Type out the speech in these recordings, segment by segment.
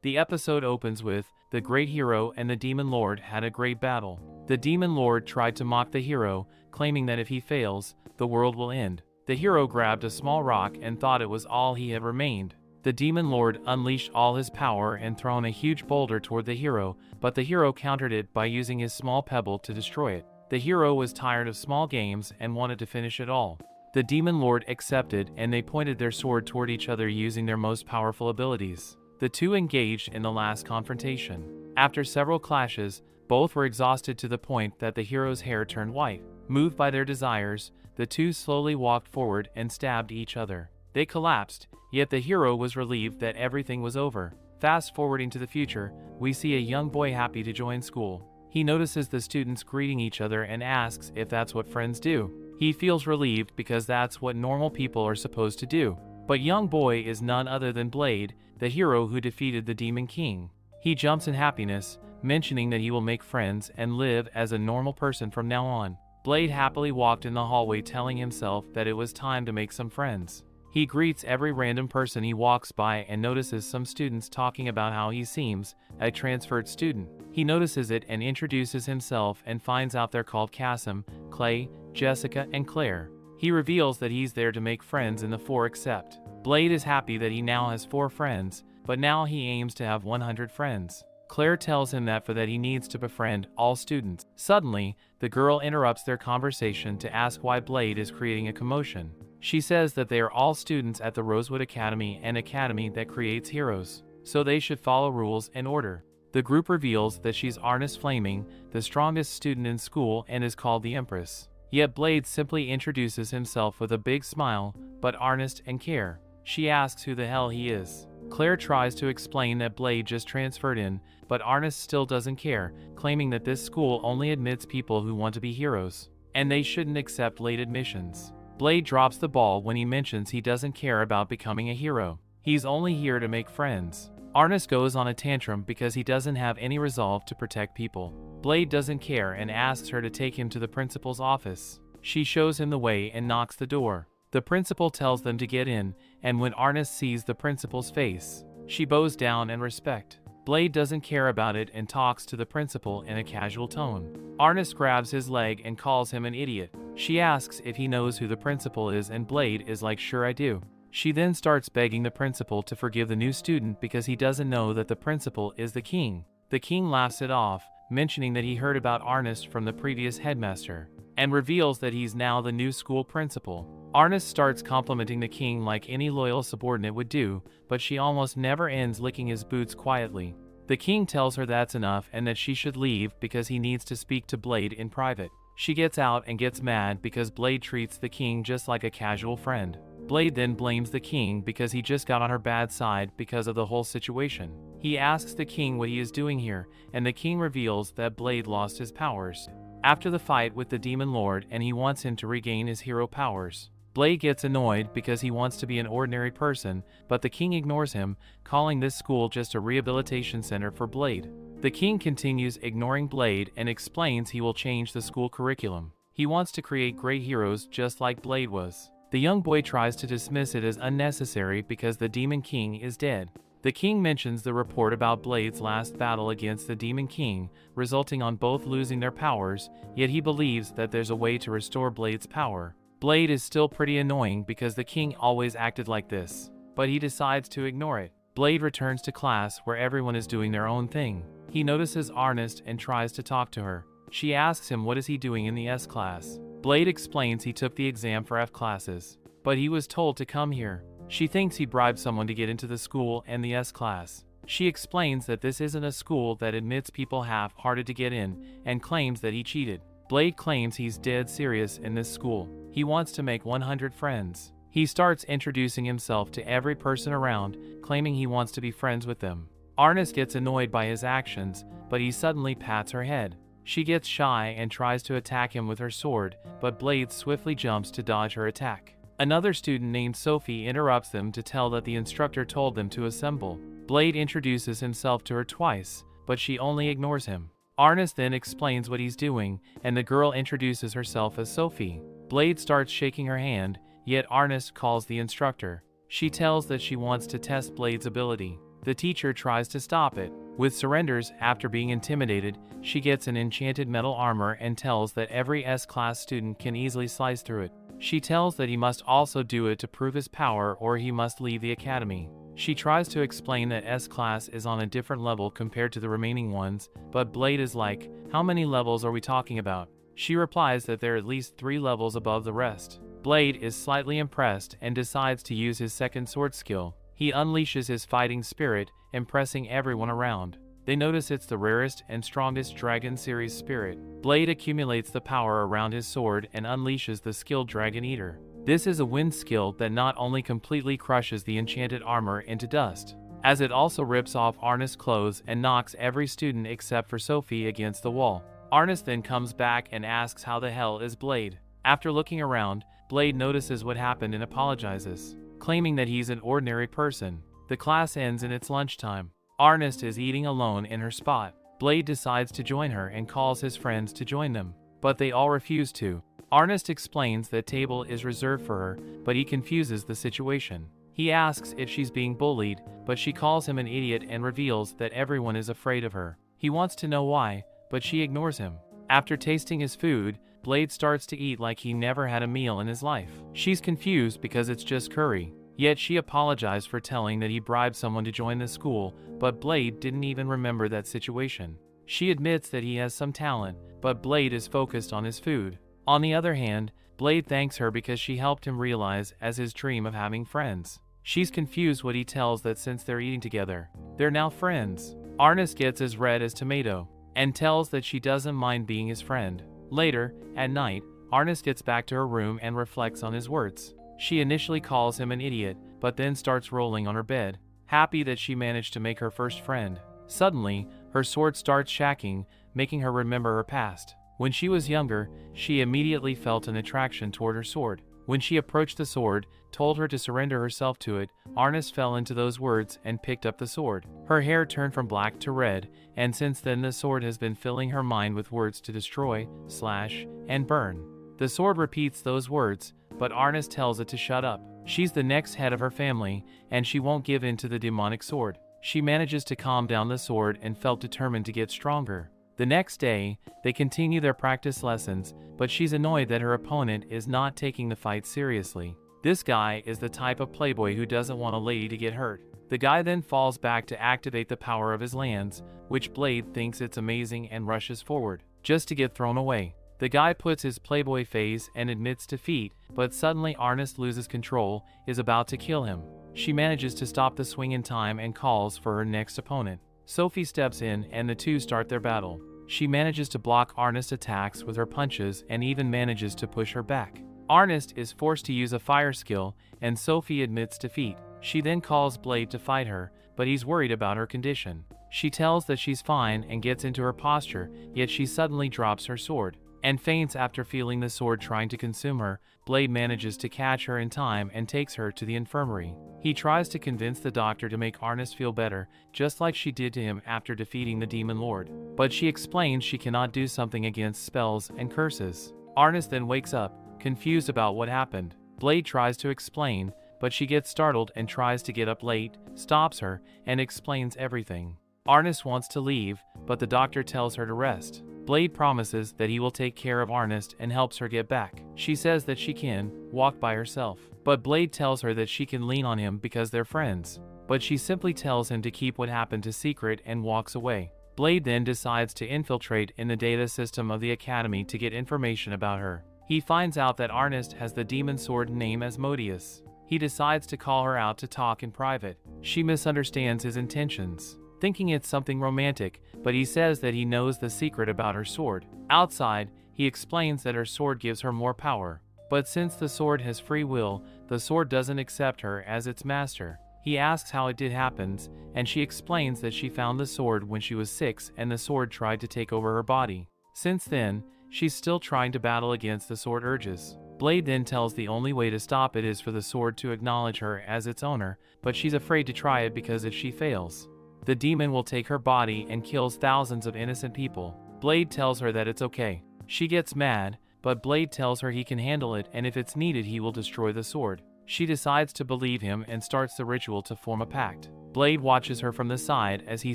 The episode opens with, the great hero and the demon lord had a great battle. The demon lord tried to mock the hero, claiming that if he fails, the world will end. The hero grabbed a small rock and thought it was all he had remained. The demon lord unleashed all his power and thrown a huge boulder toward the hero, but the hero countered it by using his small pebble to destroy it. The hero was tired of small games and wanted to finish it all. The demon lord accepted, and they pointed their sword toward each other using their most powerful abilities. The two engaged in the last confrontation. After several clashes, both were exhausted to the point that the hero's hair turned white. Moved by their desires, the two slowly walked forward and stabbed each other. They collapsed, yet the hero was relieved that everything was over. Fast forwarding to the future, we see a young boy happy to join school. He notices the students greeting each other and asks if that's what friends do. He feels relieved because that's what normal people are supposed to do. But young boy is none other than Blade, the hero who defeated the Demon King. He jumps in happiness, mentioning that he will make friends and live as a normal person from now on. Blade happily walked in the hallway telling himself that it was time to make some friends. He greets every random person he walks by and notices some students talking about how he seems a transferred student. He notices it and introduces himself and finds out they're called Cassim, Clay, Jessica, and Claire. He reveals that he's there to make friends in the 4 except. Blade is happy that he now has 4 friends, but now he aims to have 100 friends. Claire tells him that he needs to befriend all students. Suddenly, the girl interrupts their conversation to ask why Blade is creating a commotion. She says that they are all students at the Rosewood Academy, an academy that creates heroes, so they should follow rules and order. The group reveals that she's Arnis Flaming, the strongest student in school, and is called the Empress. Yet Blade simply introduces himself with a big smile, but earnest and care. She asks who the hell he is. Claire tries to explain that Blade just transferred in, but Arnis still doesn't care, claiming that this school only admits people who want to be heroes, and they shouldn't accept late admissions. Blade drops the ball when he mentions he doesn't care about becoming a hero. He's only here to make friends. Arnis goes on a tantrum because he doesn't have any resolve to protect people. Blade doesn't care and asks her to take him to the principal's office. She shows him the way and knocks the door. The principal tells them to get in, and when Arnis sees the principal's face, she bows down in respect. Blade doesn't care about it and talks to the principal in a casual tone. Arnis grabs his leg and calls him an idiot. She asks if he knows who the principal is, and Blade is like, sure I do. She then starts begging the principal to forgive the new student because he doesn't know that the principal is the king. The king laughs it off, mentioning that he heard about Arnis from the previous headmaster, and reveals that he's now the new school principal. Arnis starts complimenting the king like any loyal subordinate would do, but she almost never ends licking his boots quietly. The king tells her that's enough and that she should leave because he needs to speak to Blade in private. She gets out and gets mad because Blade treats the king just like a casual friend. Blade then blames the king because he just got on her bad side because of the whole situation. He asks the king what he is doing here, and the king reveals that Blade lost his powers after the fight with the Demon Lord, and he wants him to regain his hero powers. Blade gets annoyed because he wants to be an ordinary person, but the king ignores him, calling this school just a rehabilitation center for Blade. The king continues ignoring Blade and explains he will change the school curriculum. He wants to create great heroes just like Blade was. The young boy tries to dismiss it as unnecessary because the Demon King is dead. The king mentions the report about Blade's last battle against the Demon King, resulting on both losing their powers, yet he believes that there's a way to restore Blade's power. Blade is still pretty annoying because the king always acted like this, but he decides to ignore it. Blade returns to class where everyone is doing their own thing. He notices Arnis and tries to talk to her. She asks him what is he doing in the S class. Blade explains he took the exam for F classes, but he was told to come here. She thinks he bribed someone to get into the school and the S class. She explains that this isn't a school that admits people half-hearted to get in, and claims that he cheated. Blade claims he's dead serious in this school. He wants to make 100 friends. He starts introducing himself to every person around, claiming he wants to be friends with them. Arnis gets annoyed by his actions, but he suddenly pats her head. She gets shy and tries to attack him with her sword, but Blade swiftly jumps to dodge her attack. Another student named Sophie interrupts them to tell that the instructor told them to assemble. Blade introduces himself to her twice, but she only ignores him. Arnis then explains what he's doing, and the girl introduces herself as Sophie. Blade starts shaking her hand, yet Arnis calls the instructor. She tells that she wants to test Blade's ability. The teacher tries to stop it. With surrenders after being intimidated, she gets an enchanted metal armor and tells that every S-class student can easily slice through it. She tells that he must also do it to prove his power or he must leave the academy. She tries to explain that S-class is on a different level compared to the remaining ones, but Blade is like, how many levels are we talking about? She replies that they're at least 3 levels above the rest. Blade is slightly impressed and decides to use his second sword skill. He unleashes his fighting spirit, impressing everyone around. They notice it's the rarest and strongest Dragon Series spirit. Blade accumulates the power around his sword and unleashes the skilled Dragon Eater. This is a wind skill that not only completely crushes the enchanted armor into dust, as it also rips off Arnest's clothes and knocks every student except for Sophie against the wall. Arnest then comes back and asks how the hell is Blade. After looking around, Blade notices what happened and apologizes, claiming that he's an ordinary person. The class ends and it's lunchtime. Arnest is eating alone in her spot. Blade decides to join her and calls his friends to join them, but they all refuse to. Arnest explains that table is reserved for her, but he confuses the situation. He asks if she's being bullied, but she calls him an idiot and reveals that everyone is afraid of her. He wants to know why, but she ignores him. After tasting his food, Blade starts to eat like he never had a meal in his life. She's confused because it's just curry. Yet she apologized for telling that he bribed someone to join the school, but Blade didn't even remember that situation. She admits that he has some talent, but Blade is focused on his food. On the other hand, Blade thanks her because she helped him realize as his dream of having friends. She's confused what he tells that since they're eating together, they're now friends. Arnest gets as red as tomato, and tells that she doesn't mind being his friend. Later, at night, Arnest gets back to her room and reflects on his words. She initially calls him an idiot, but then starts rolling on her bed, happy that she managed to make her first friend. Suddenly, her sword starts shacking, making her remember her past. When she was younger, she immediately felt an attraction toward her sword. When she approached the sword, told her to surrender herself to it, Arnest fell into those words and picked up the sword. Her hair turned from black to red, and since then the sword has been filling her mind with words to destroy, slash, and burn. The sword repeats those words, but Arnest tells it to shut up. She's the next head of her family, and she won't give in to the demonic sword. She manages to calm down the sword and felt determined to get stronger. The next day, they continue their practice lessons, but she's annoyed that her opponent is not taking the fight seriously. This guy is the type of playboy who doesn't want a lady to get hurt. The guy then falls back to activate the power of his lands, which Blade thinks it's amazing and rushes forward, just to get thrown away. The guy puts his playboy phase and admits defeat, but suddenly Arnest loses control, is about to kill him. She manages to stop the swing in time and calls for her next opponent. Sophie steps in and the two start their battle. She manages to block Arnest's attacks with her punches and even manages to push her back. Arnest is forced to use a fire skill, and Sophie admits defeat. She then calls Blade to fight her, but he's worried about her condition. She tells that she's fine and gets into her posture, yet she suddenly drops her sword and faints after feeling the sword trying to consume her. Blade manages to catch her in time and takes her to the infirmary. He tries to convince the doctor to make Arnest feel better, just like she did to him after defeating the Demon Lord. But she explains she cannot do something against spells and curses. Arnest then wakes up, confused about what happened. Blade tries to explain, but she gets startled and tries to get up late, stops her, and explains everything. Arnest wants to leave, but the doctor tells her to rest. Blade promises that he will take care of Arnest and helps her get back. She says that she can walk by herself, but Blade tells her that she can lean on him because they're friends. But she simply tells him to keep what happened a secret and walks away. Blade then decides to infiltrate in the data system of the academy to get information about her. He finds out that Arnest has the demon sword name Asmodeus. He decides to call her out to talk in private. She misunderstands his intentions, thinking it's something romantic, but he says that he knows the secret about her sword. Outside, he explains that her sword gives her more power. But since the sword has free will, the sword doesn't accept her as its master. He asks how it did happen, and she explains that she found the sword when she was 6 and the sword tried to take over her body. Since then, she's still trying to battle against the sword urges. Blade then tells the only way to stop it is for the sword to acknowledge her as its owner, but she's afraid to try it because if she fails, the demon will take her body and kills thousands of innocent people. Blade tells her that it's okay. She gets mad, but Blade tells her he can handle it and if it's needed he will destroy the sword. She decides to believe him and starts the ritual to form a pact. Blade watches her from the side as he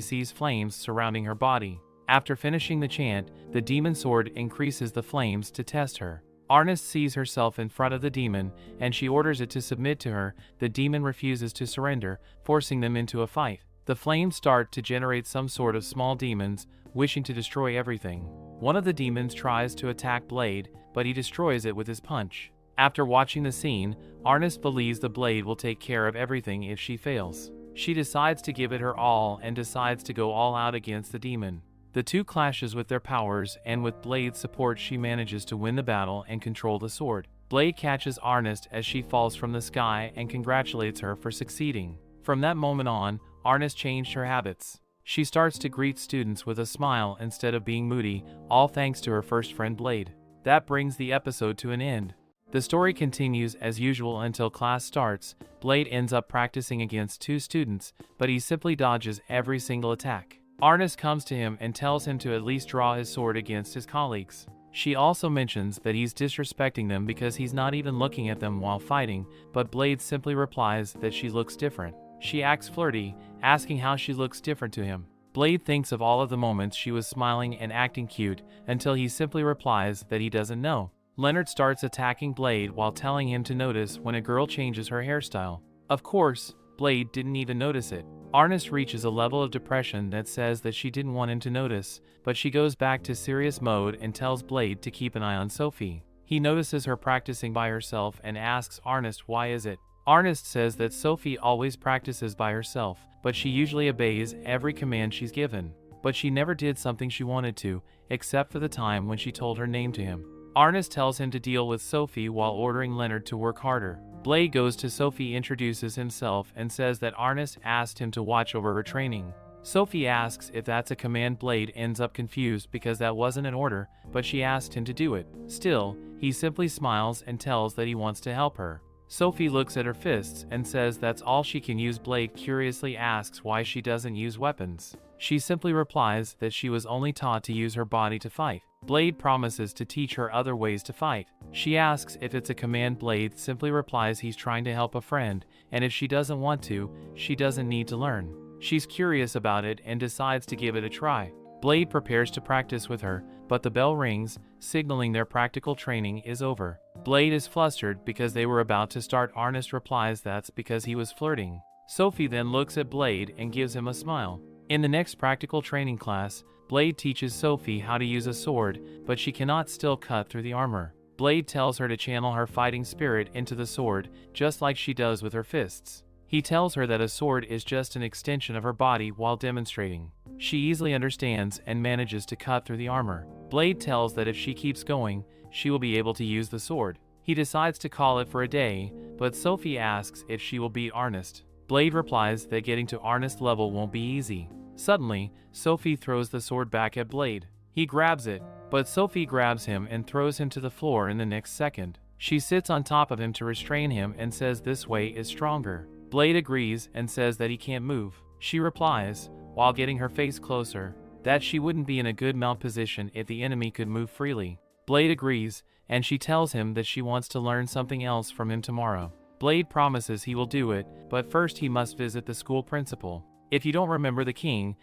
sees flames surrounding her body. After finishing the chant, the demon sword increases the flames to test her. Arnis sees herself in front of the demon, and she orders it to submit to her. The demon refuses to surrender, forcing them into a fight. The flames start to generate some sort of small demons, wishing to destroy everything. One of the demons tries to attack Blade, but he destroys it with his punch. After watching the scene, Arnis believes the Blade will take care of everything if she fails. She decides to give it her all and decides to go all out against the demon. The two clashes with their powers, and with Blade's support she manages to win the battle and control the sword. Blade catches Arnis as she falls from the sky and congratulates her for succeeding. From that moment on, Arnis changed her habits. She starts to greet students with a smile instead of being moody, all thanks to her first friend Blade. That brings the episode to an end. The story continues as usual until class starts. Blade ends up practicing against two students, but he simply dodges every single attack. Arnis comes to him and tells him to at least draw his sword against his colleagues. She also mentions that he's disrespecting them because he's not even looking at them while fighting, but Blade simply replies that she looks different. She acts flirty, asking how she looks different to him. Blade thinks of all of the moments she was smiling and acting cute, until he simply replies that he doesn't know. Leonard starts attacking Blade while telling him to notice when a girl changes her hairstyle. Of course, Blade didn't even notice it. Arnis reaches a level of depression that says that she didn't want him to notice, but she goes back to serious mode and tells Blade to keep an eye on Sophie. He notices her practicing by herself and asks Arnis why is it. Arnis says that Sophie always practices by herself, but she usually obeys every command she's given. But she never did something she wanted to, except for the time when she told her name to him. Arnis tells him to deal with Sophie while ordering Leonard to work harder. Blade goes to Sophie, introduces himself, and says that Arnis asked him to watch over her training. Sophie asks if that's a command. Blade ends up confused because that wasn't an order, but she asked him to do it. Still, he simply smiles and tells that he wants to help her. Sophie looks at her fists and says that's all she can use. Blade curiously asks why she doesn't use weapons. She simply replies that she was only taught to use her body to fight. Blade promises to teach her other ways to fight. She asks if it's a command. Blade simply replies he's trying to help a friend, and if she doesn't want to, she doesn't need to learn. She's curious about it and decides to give it a try. Blade prepares to practice with her, but the bell rings, signaling their practical training is over. Blade is flustered because they were about to start. Arnis replies that's because he was flirting. Sophie then looks at Blade and gives him a smile. In the next practical training class, Blade teaches Sophie how to use a sword, but she cannot still cut through the armor. Blade tells her to channel her fighting spirit into the sword, just like she does with her fists. He tells her that a sword is just an extension of her body while demonstrating. She easily understands and manages to cut through the armor. Blade tells that if she keeps going, she will be able to use the sword. He decides to call it for a day, but Sophie asks if she will beat Arnis. Blade replies that getting to Arnis' level won't be easy. Suddenly, Sophie throws the sword back at Blade. He grabs it, but Sophie grabs him and throws him to the floor in the next second. She sits on top of him to restrain him and says this way is stronger. Blade agrees and says that he can't move. She replies, while getting her face closer, that she wouldn't be in a good mount position if the enemy could move freely. Blade agrees, and she tells him that she wants to learn something else from him tomorrow. Blade promises he will do it, but first he must visit the school principal. If you don't remember the king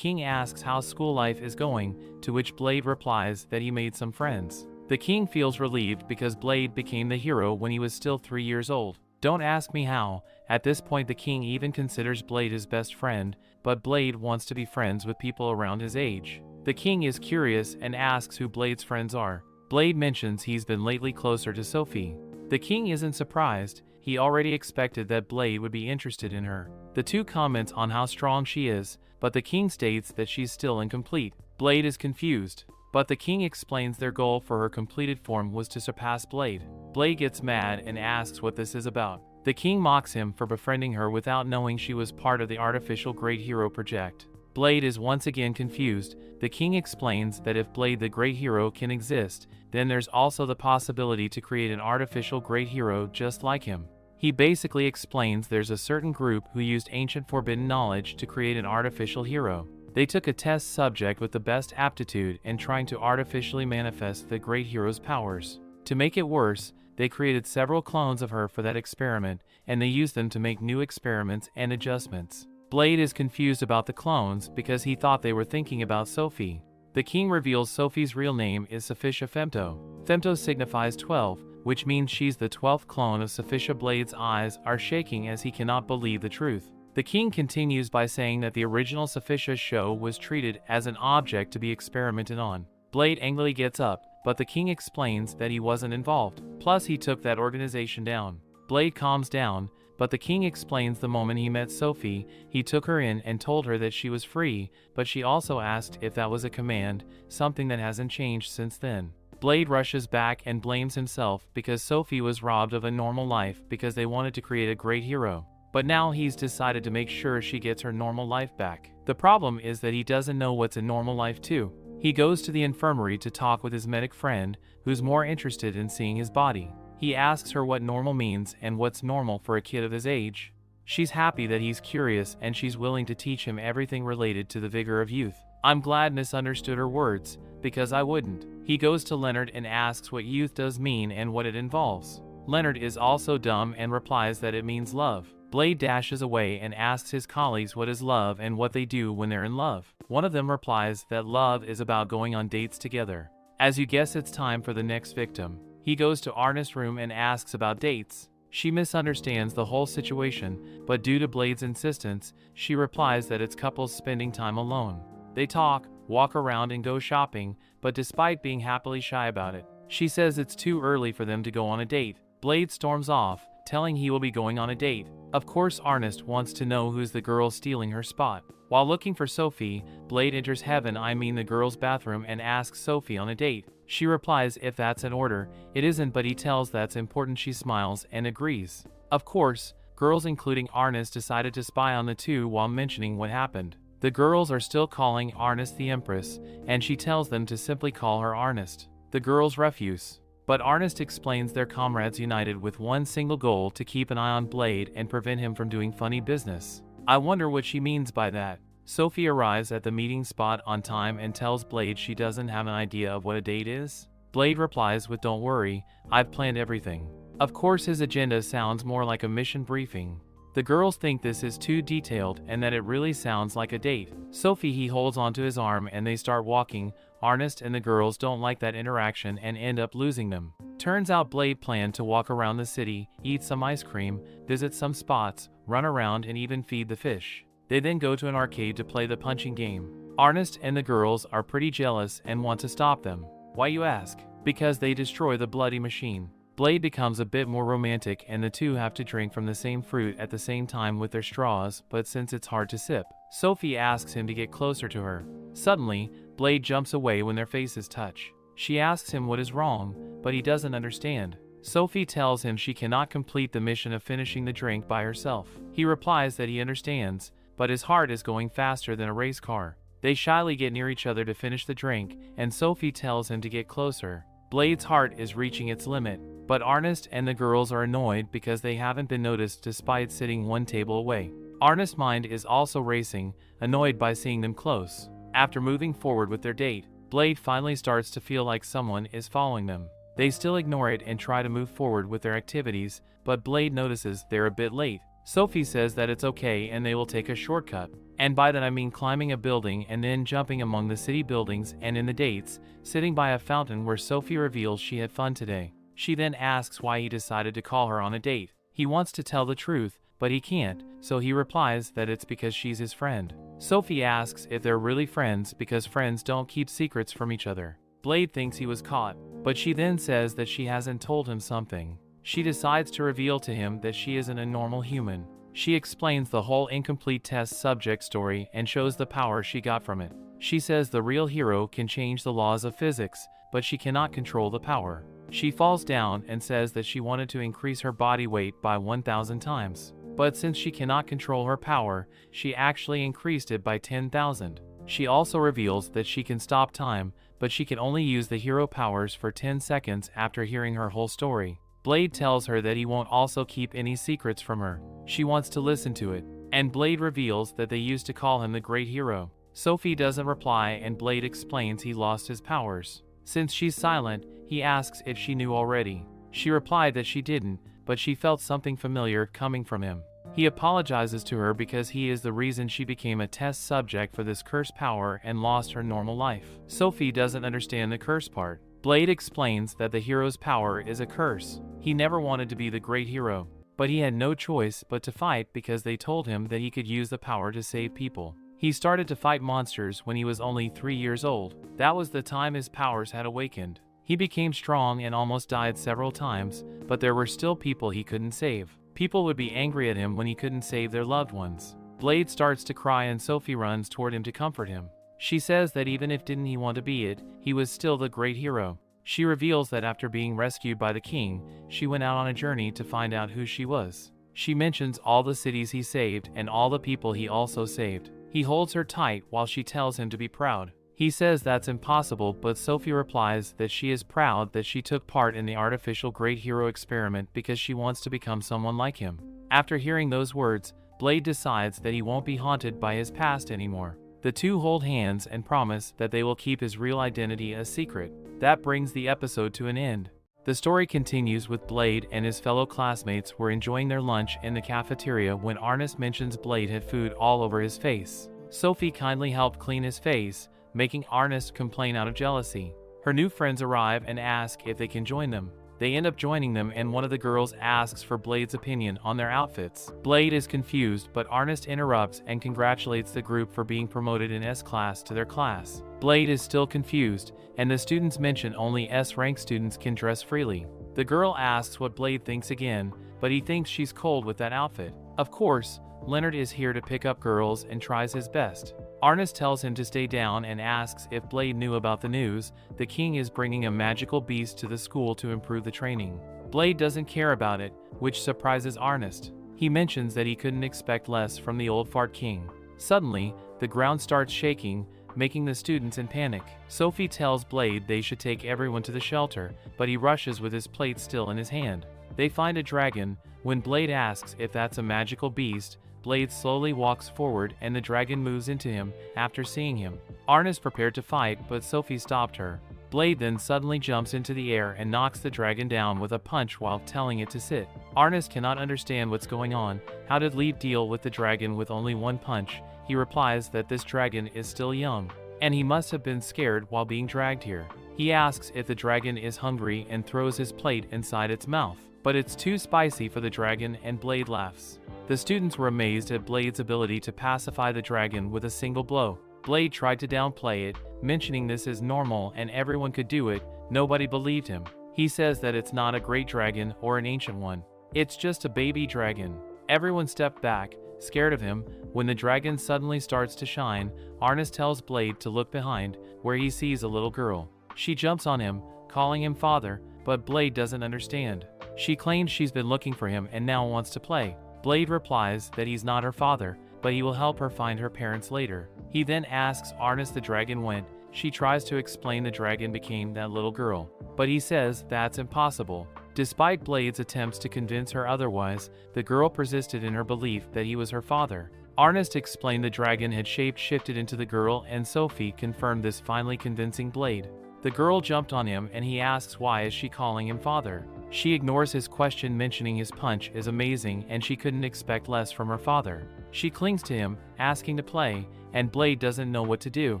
asks how school life is going, to which Blade replies that he made some friends. The king feels relieved because Blade became the hero when he was still 3 years old. Don't ask me how. At this point the king even considers Blade his best friend, but Blade wants to be friends with people around his age. The king is curious and asks who Blade's friends are. Blade mentions he's been lately closer to Sophie. The king isn't surprised. He already expected that Blade would be interested in her. The two comment on how strong she is, but the king states that she's still incomplete. Blade is confused, but the king explains their goal for her completed form was to surpass Blade. Blade gets mad and asks what this is about. The king mocks him for befriending her without knowing she was part of the artificial Great Hero project. Blade is once again confused. The king explains that if Blade the Great Hero can exist, then there's also the possibility to create an artificial Great Hero just like him. He basically explains there's a certain group who used ancient forbidden knowledge to create an artificial hero. They took a test subject with the best aptitude and trying to artificially manifest the Great Hero's powers. To make it worse, they created several clones of her for that experiment, and they used them to make new experiments and adjustments. Blade is confused about the clones because he thought they were thinking about Sophie. The king reveals Sophie's real name is Sophicia Femto. Femto signifies 12, which means she's the 12th clone of Sophicia. Blade's eyes are shaking as he cannot believe the truth. The king continues by saying that the original Sophicia show was treated as an object to be experimented on. Blade angrily gets up, but the king explains that he wasn't involved. Plus, he took that organization down. Blade calms down, but the king explains the moment he met Sophie, he took her in and told her that she was free, but she also asked if that was a command, something that hasn't changed since then. Blade rushes back and blames himself because Sophie was robbed of a normal life because they wanted to create a great hero. But now he's decided to make sure she gets her normal life back. The problem is that he doesn't know what's a normal life too. He goes to the infirmary to talk with his medic friend, who's more interested in seeing his body. He asks her what normal means and what's normal for a kid of his age. She's happy that he's curious and she's willing to teach him everything related to the vigor of youth. I'm glad misunderstood her words, because I wouldn't. He goes to Leonard and asks what youth does mean and what it involves. Leonard is also dumb and replies that it means love. Blade dashes away and asks his colleagues what is love and what they do when they're in love. One of them replies that love is about going on dates together. As you guess, it's time for the next victim. He goes to Arnest's room and asks about dates. She misunderstands the whole situation, but due to Blade's insistence, she replies that it's couples spending time alone. They talk, walk around and go shopping, but despite being happily shy about it, she says it's too early for them to go on a date. Blade storms off, telling he will be going on a date. Of course, Arnest wants to know who's the girl stealing her spot. While looking for Sophie, Blade enters the girl's bathroom and asks Sophie on a date. She replies if that's an order. It isn't, but he tells that's important. She smiles and agrees. Of course, girls including Arnest decided to spy on the two while mentioning what happened. The girls are still calling Arnest the Empress, and she tells them to simply call her Arnest. The girls refuse. But Arnest explains their comrades united with one single goal: to keep an eye on Blade and prevent him from doing funny business. I wonder what she means by that. Sophie arrives at the meeting spot on time and tells Blade she doesn't have an idea of what a date is. Blade replies with "Don't worry, I've planned everything." Of course, his agenda sounds more like a mission briefing. The girls think this is too detailed and that it really sounds like a date. He holds onto his arm and they start walking. Arnest and the girls don't like that interaction and end up losing them. Turns out Blade planned to walk around the city, eat some ice cream, visit some spots, run around and even feed the fish. They then go to an arcade to play the punching game. Arnest and the girls are pretty jealous and want to stop them. Why, you ask? Because they destroy the bloody machine. Blade becomes a bit more romantic and the two have to drink from the same fruit at the same time with their straws, but since it's hard to sip, Sophie asks him to get closer to her. Suddenly, Blade jumps away when their faces touch. She asks him what is wrong, but he doesn't understand. Sophie tells him she cannot complete the mission of finishing the drink by herself. He replies that he understands, but his heart is going faster than a race car. They shyly get near each other to finish the drink, and Sophie tells him to get closer. Blade's heart is reaching its limit, but Arnest and the girls are annoyed because they haven't been noticed despite sitting one table away. Arnest's mind is also racing, annoyed by seeing them close. After moving forward with their date, Blade finally starts to feel like someone is following them. They still ignore it and try to move forward with their activities, but Blade notices they're a bit late. Sophie says that it's okay and they will take a shortcut. And by that I mean climbing a building and then jumping among the city buildings, and in the dates, sitting by a fountain where Sophie reveals she had fun today. She then asks why he decided to call her on a date. He wants to tell the truth, but he can't, so he replies that it's because she's his friend. Sophie asks if they're really friends because friends don't keep secrets from each other. Blade thinks he was caught, but she then says that she hasn't told him something. She decides to reveal to him that she isn't a normal human. She explains the whole incomplete test subject story and shows the power she got from it. She says the real hero can change the laws of physics, but she cannot control the power. She falls down and says that she wanted to increase her body weight by 1,000 times. But since she cannot control her power, she actually increased it by 10,000. She also reveals that she can stop time, but she can only use the hero powers for 10 seconds after hearing her whole story. Blade tells her that he won't also keep any secrets from her. She wants to listen to it, and Blade reveals that they used to call him the Great Hero. Sophie doesn't reply and Blade explains he lost his powers. Since she's silent, he asks if she knew already. She replied that she didn't, but she felt something familiar coming from him. He apologizes to her because he is the reason she became a test subject for this cursed power and lost her normal life. Sophie doesn't understand the curse part. Blade explains that the hero's power is a curse. He never wanted to be the great hero, but he had no choice but to fight because they told him that he could use the power to save people. He started to fight monsters when he was only 3 years old. That was the time his powers had awakened. He became strong and almost died several times, but there were still people he couldn't save. People would be angry at him when he couldn't save their loved ones. Blade starts to cry and Sophie runs toward him to comfort him. She says that even if didn't he want to be it, he was still the great hero. She reveals that after being rescued by the king, she went out on a journey to find out who she was. She mentions all the cities he saved and all the people he also saved. He holds her tight while she tells him to be proud. He says that's impossible, but Sophie replies that she is proud that she took part in the artificial great hero experiment because she wants to become someone like him. After hearing those words, Blade decides that he won't be haunted by his past anymore. The two hold hands and promise that they will keep his real identity a secret. That brings the episode to an end. The story continues with Blade and his fellow classmates were enjoying their lunch in the cafeteria when Ernest mentions Blade had food all over his face. Sophie kindly helped clean his face, making Ernest complain out of jealousy. Her new friends arrive and ask if they can join them. They end up joining them and one of the girls asks for Blade's opinion on their outfits. Blade is confused, but Ernest interrupts and congratulates the group for being promoted in S class to their class. Blade is still confused, and the students mention only S-rank students can dress freely. The girl asks what Blade thinks again, but he thinks she's cold with that outfit. Of course, Leonard is here to pick up girls and tries his best. Ernest tells him to stay down and asks if Blade knew about the news. The king is bringing a magical beast to the school to improve the training. Blade doesn't care about it, which surprises Ernest. He mentions that he couldn't expect less from the old fart king. Suddenly, the ground starts shaking, making the students in panic. Sophie tells Blade they should take everyone to the shelter, but he rushes with his plate still in his hand. They find a dragon. When Blade asks if that's a magical beast, Blade slowly walks forward and the dragon moves into him after seeing him. Ernest prepared to fight, but Sophie stopped her. Blade then suddenly jumps into the air and knocks the dragon down with a punch while telling it to sit. Ernest cannot understand what's going on. How did Leaf deal with the dragon with only one punch? He replies that this dragon is still young, and he must have been scared while being dragged here. He asks if the dragon is hungry and throws his plate inside its mouth, but it's too spicy for the dragon and Blade laughs. The students were amazed at Blade's ability to pacify the dragon with a single blow. Blade tried to downplay it, mentioning this is normal and everyone could do it. Nobody believed him. He says that it's not a great dragon or an ancient one. It's just a baby dragon. Everyone stepped back, scared of him. When the dragon suddenly starts to shine, Ernest tells Blade to look behind, where he sees a little girl. She jumps on him, calling him father, but Blade doesn't understand. She claims she's been looking for him and now wants to play. Blade replies that he's not her father, but he will help her find her parents later. He then asks Ernest the dragon went. She tries to explain the dragon became that little girl, but he says that's impossible. Despite Blade's attempts to convince her otherwise, the girl persisted in her belief that he was her father. Ernest explained the dragon had shape-shifted into the girl and Sophie confirmed this, finally convincing Blade. The girl jumped on him and he asks why is she calling him father. She ignores his question, mentioning his punch is amazing and she couldn't expect less from her father. She clings to him, asking to play, and Blade doesn't know what to do.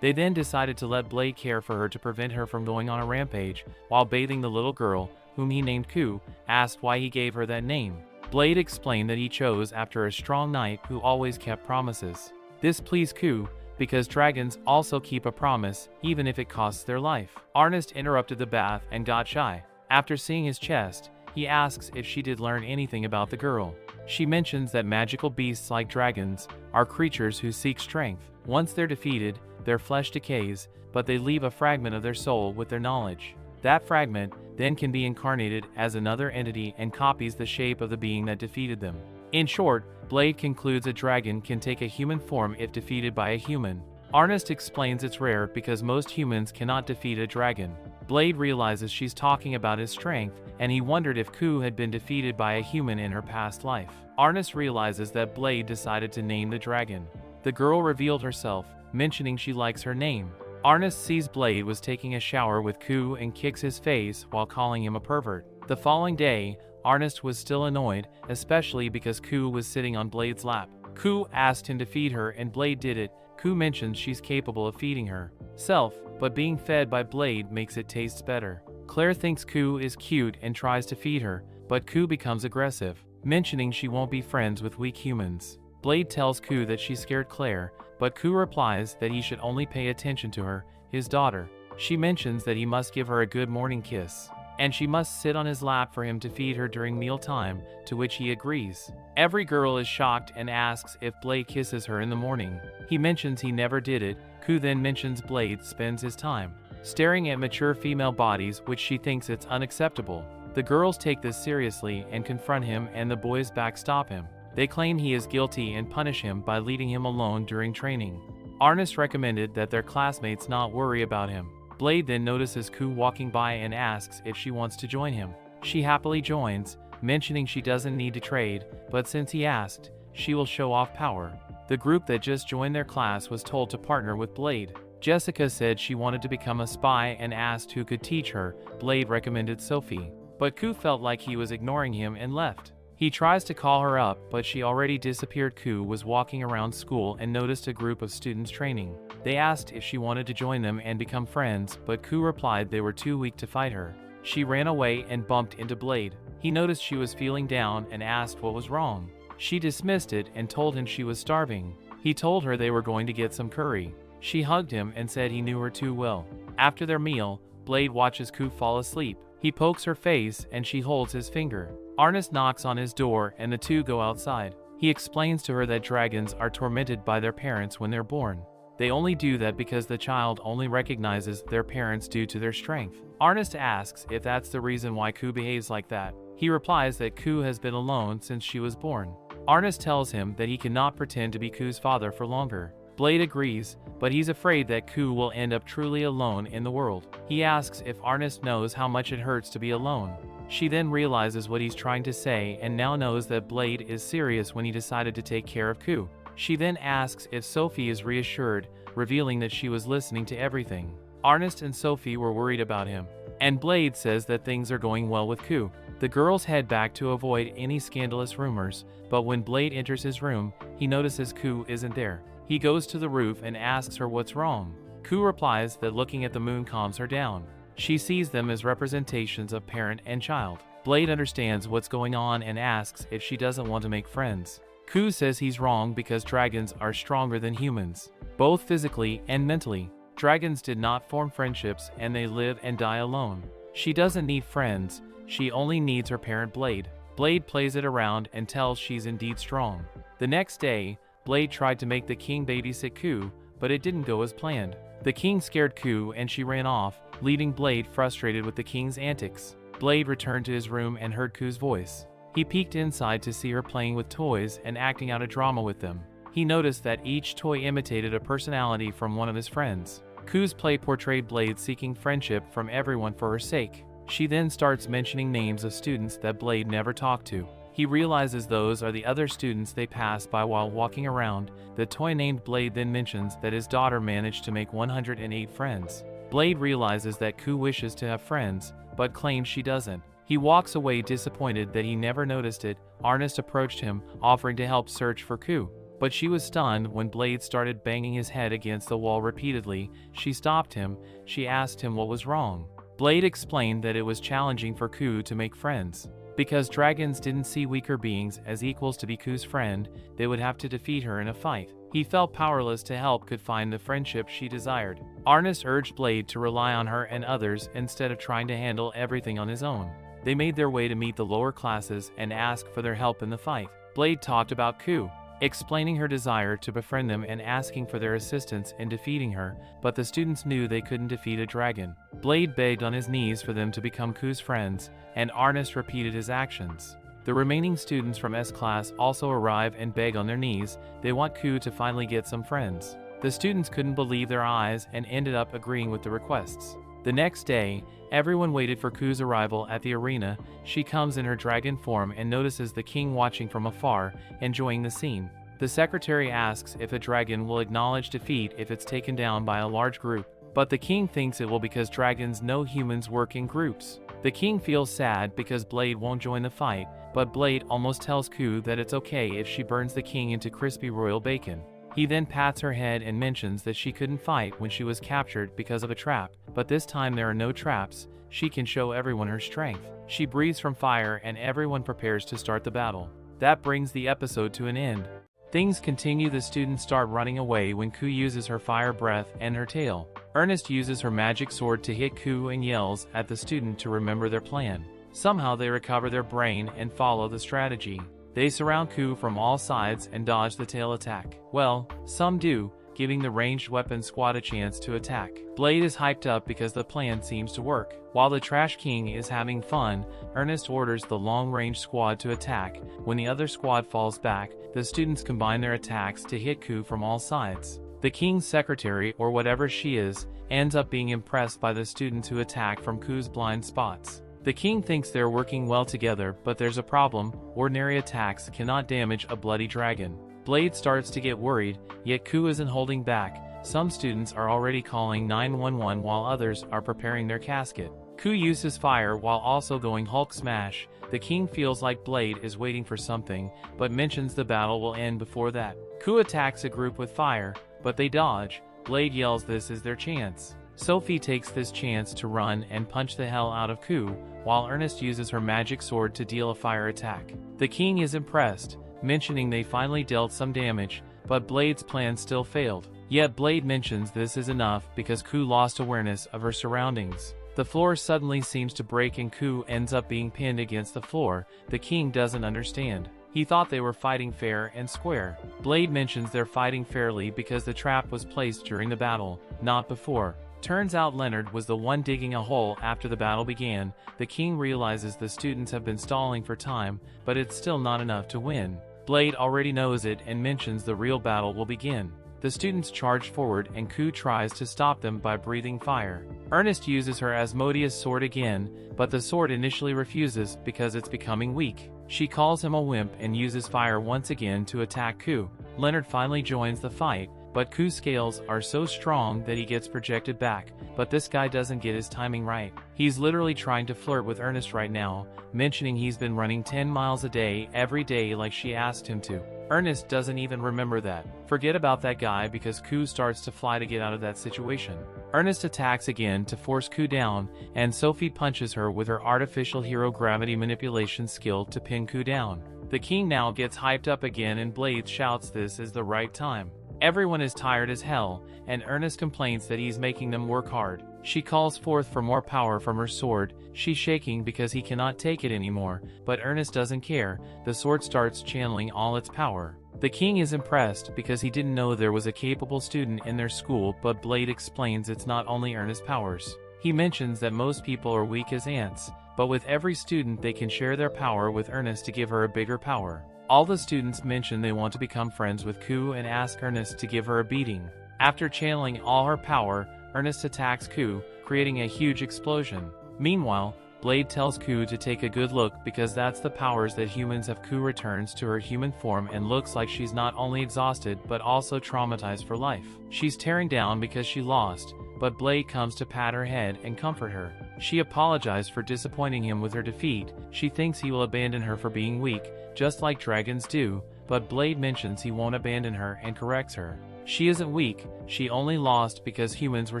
They then decided to let Blade care for her to prevent her from going on a rampage. While bathing the little girl, whom he named Ku, asked why he gave her that name. Blade explained that he chose after a strong knight who always kept promises. This pleased Ku, because dragons also keep a promise, even if it costs their life. Ernest interrupted the bath and got shy. After seeing his chest, he asks if she did learn anything about the girl. She mentions that magical beasts like dragons are creatures who seek strength. Once they're defeated, their flesh decays, but they leave a fragment of their soul with their knowledge. That fragment then can be incarnated as another entity and copies the shape of the being that defeated them. In short, Blade concludes a dragon can take a human form if defeated by a human. Ernest explains it's rare because most humans cannot defeat a dragon. Blade realizes she's talking about his strength, and he wondered if Ku had been defeated by a human in her past life. Ernest realizes that Blade decided to name the dragon. The girl revealed herself, mentioning she likes her name. Ernest sees Blade was taking a shower with Ku and kicks his face while calling him a pervert. The following day, Ernest was still annoyed, especially because Ku was sitting on Blade's lap. Ku asked him to feed her and Blade did it. Ku mentions she's capable of feeding herself, but being fed by Blade makes it taste better. Claire thinks Ku is cute and tries to feed her, but Ku becomes aggressive, mentioning she won't be friends with weak humans. Blade tells Ku that she's scared Claire, but Ku replies that he should only pay attention to her, his daughter. She mentions that he must give her a good morning kiss, and she must sit on his lap for him to feed her during mealtime, to which he agrees. Every girl is shocked and asks if Blade kisses her in the morning. He mentions he never did it. Ku then mentions Blade spends his time staring at mature female bodies, which she thinks it's unacceptable. The girls take this seriously and confront him, and the boys backstop him. They claim he is guilty and punish him by leaving him alone during training. Ernest recommended that their classmates not worry about him. Blade then notices Ku walking by and asks if she wants to join him. She happily joins, mentioning she doesn't need to trade, but since he asked, she will show off power. The group that just joined their class was told to partner with Blade. Jessica said she wanted to become a spy and asked who could teach her. Blade recommended Sophie, but Ku felt like he was ignoring him and left. He tries to call her up, but she already disappeared. Ku was walking around school and noticed a group of students training. They asked if she wanted to join them and become friends, but Ku replied they were too weak to fight her. She ran away and bumped into Blade. He noticed she was feeling down and asked what was wrong. She dismissed it and told him she was starving. He told her they were going to get some curry. She hugged him and said he knew her too well. After their meal, Blade watches Ku fall asleep. He pokes her face and she holds his finger. Ernest knocks on his door and the two go outside. He explains to her that dragons are tormented by their parents when they're born. They only do that because the child only recognizes their parents due to their strength. Ernest asks if that's the reason why Ku behaves like that. He replies that Ku has been alone since she was born. Ernest tells him that he cannot pretend to be Ku's father for longer. Blade agrees, but he's afraid that Ku will end up truly alone in the world. He asks if Ernest knows how much it hurts to be alone. She then realizes what he's trying to say and now knows that Blade is serious when he decided to take care of Ku. She then asks if Sophie is reassured, revealing that she was listening to everything. Ernest and Sophie were worried about him, and Blade says that things are going well with Ku. The girls head back to avoid any scandalous rumors, but when Blade enters his room, he notices Ku isn't there. He goes to the roof and asks her what's wrong. Ku replies that looking at the moon calms her down. She sees them as representations of parent and child. Blade understands what's going on and asks if she doesn't want to make friends. Ku says he's wrong because dragons are stronger than humans, both physically and mentally. Dragons did not form friendships and they live and die alone. She doesn't need friends, she only needs her parent Blade. Blade plays it around and tells she's indeed strong. The next day, Blade tried to make the king babysit Ku, but it didn't go as planned. The king scared Ku and she ran off, leaving Blade frustrated with the king's antics. Blade returned to his room and heard Ku's voice. He peeked inside to see her playing with toys and acting out a drama with them. He noticed that each toy imitated a personality from one of his friends. Ku's play portrayed Blade seeking friendship from everyone for her sake. She then starts mentioning names of students that Blade never talked to. He realizes those are the other students they passed by while walking around. The toy named Blade then mentions that his daughter managed to make 108 friends. Blade realizes that Ku wishes to have friends, but claims she doesn't. He walks away disappointed that he never noticed it. Ernest approached him, offering to help search for Ku, but she was stunned when Blade started banging his head against the wall repeatedly. She stopped him. She asked him what was wrong. Blade explained that it was challenging for Ku to make friends. Because dragons didn't see weaker beings as equals to be Ku's friend, they would have to defeat her in a fight. He felt powerless to help Ku find the friendship she desired. Ernest urged Blade to rely on her and others instead of trying to handle everything on his own. They made their way to meet the lower classes and ask for their help in the fight. Blade talked about Ku, explaining her desire to befriend them and asking for their assistance in defeating her, but the students knew they couldn't defeat a dragon. Blade begged on his knees for them to become Ku's friends, and Ernest repeated his actions. The remaining students from S class also arrive and beg on their knees. They want Ku to finally get some friends. The students couldn't believe their eyes and ended up agreeing with the requests. The next day, everyone waited for Ku's arrival at the arena. She comes in her dragon form and notices the king watching from afar, enjoying the scene. The secretary asks if a dragon will acknowledge defeat if it's taken down by a large group. but the king thinks it will because dragons know humans work in groups. The king feels sad because Blade won't join the fight, but Blade almost tells Ku that it's okay if she burns the king into crispy royal bacon. He then pats her head and mentions that she couldn't fight when she was captured because of a trap, but this time there are no traps. She can show everyone her strength. She breathes from fire and everyone prepares to start the battle. That brings the episode to an end. Things continue. The students start running away when Ku uses her fire breath and her tail. Ernest uses her magic sword to hit Ku and yells at the student to remember their plan. Somehow they recover their brain and follow the strategy. They surround Ku from all sides and dodge the tail attack. Well, some do, giving the ranged weapon squad a chance to attack. Blade is hyped up because the plan seems to work. While the Trash King is having fun, Ernest orders the long-range squad to attack. When the other squad falls back, the students combine their attacks to hit Ku from all sides. The king's secretary, or whatever she is, ends up being impressed by the students who attack from Ku's blind spots. The king thinks they're working well together, but there's a problem. Ordinary attacks cannot damage a bloody dragon. Blade starts to get worried, yet Ku isn't holding back. Some students are already calling 911 while others are preparing their casket. Ku uses fire while also going Hulk smash. The king feels like Blade is waiting for something, but mentions the battle will end before that. Ku attacks a group with fire, but they dodge. Blade yells this is their chance. Sophie takes this chance to run and punch the hell out of Ku, while Ernest uses her magic sword to deal a fire attack. The king is impressed, mentioning they finally dealt some damage, but Blade's plan still failed. Yet Blade mentions this is enough because Ku lost awareness of her surroundings. The floor suddenly seems to break and Ku ends up being pinned against the floor. The king doesn't understand. He thought they were fighting fair and square. Blade mentions they're fighting fairly because the trap was placed during the battle, not before. Turns out Leonard was the one digging a hole after the battle began. The king realizes the students have been stalling for time, but it's still not enough to win. Blade already knows it and mentions the real battle will begin. The students charge forward and Ku tries to stop them by breathing fire. Ernest uses her Asmodeus sword again, but the sword initially refuses because it's becoming weak. She calls him a wimp and uses fire once again to attack Ku. Leonard finally joins the fight, but Ku's scales are so strong that he gets projected back, but this guy doesn't get his timing right. He's literally trying to flirt with Ernest right now, mentioning he's been running 10 miles a day every day like she asked him to. Ernest doesn't even remember that. Forget about that guy because Ku starts to fly to get out of that situation. Ernest attacks again to force Ku down, and Sophie punches her with her artificial hero gravity manipulation skill to pin Ku down. The king now gets hyped up again and Blade shouts this is the right time. Everyone is tired as hell, and Ernest complains that he's making them work hard. She calls forth for more power from her sword. She's shaking because he cannot take it anymore, but Ernest doesn't care. The sword starts channeling all its power. The king is impressed because he didn't know there was a capable student in their school, but Blade explains it's not only Ernest's powers. He mentions that most people are weak as ants, but with every student they can share their power with Ernest to give her a bigger power. All the students mention they want to become friends with Ku and ask Ernest to give her a beating. After channeling all her power, Ernest attacks Ku, creating a huge explosion. Meanwhile, Blade tells Ku to take a good look because that's the powers that humans have. Ku returns to her human form and looks like she's not only exhausted but also traumatized for life. She's tearing down because she lost, but Blade comes to pat her head and comfort her. She apologized for disappointing him with her defeat. She thinks he will abandon her for being weak, just like dragons do, but Blade mentions he won't abandon her and corrects her. She isn't weak, she only lost because humans were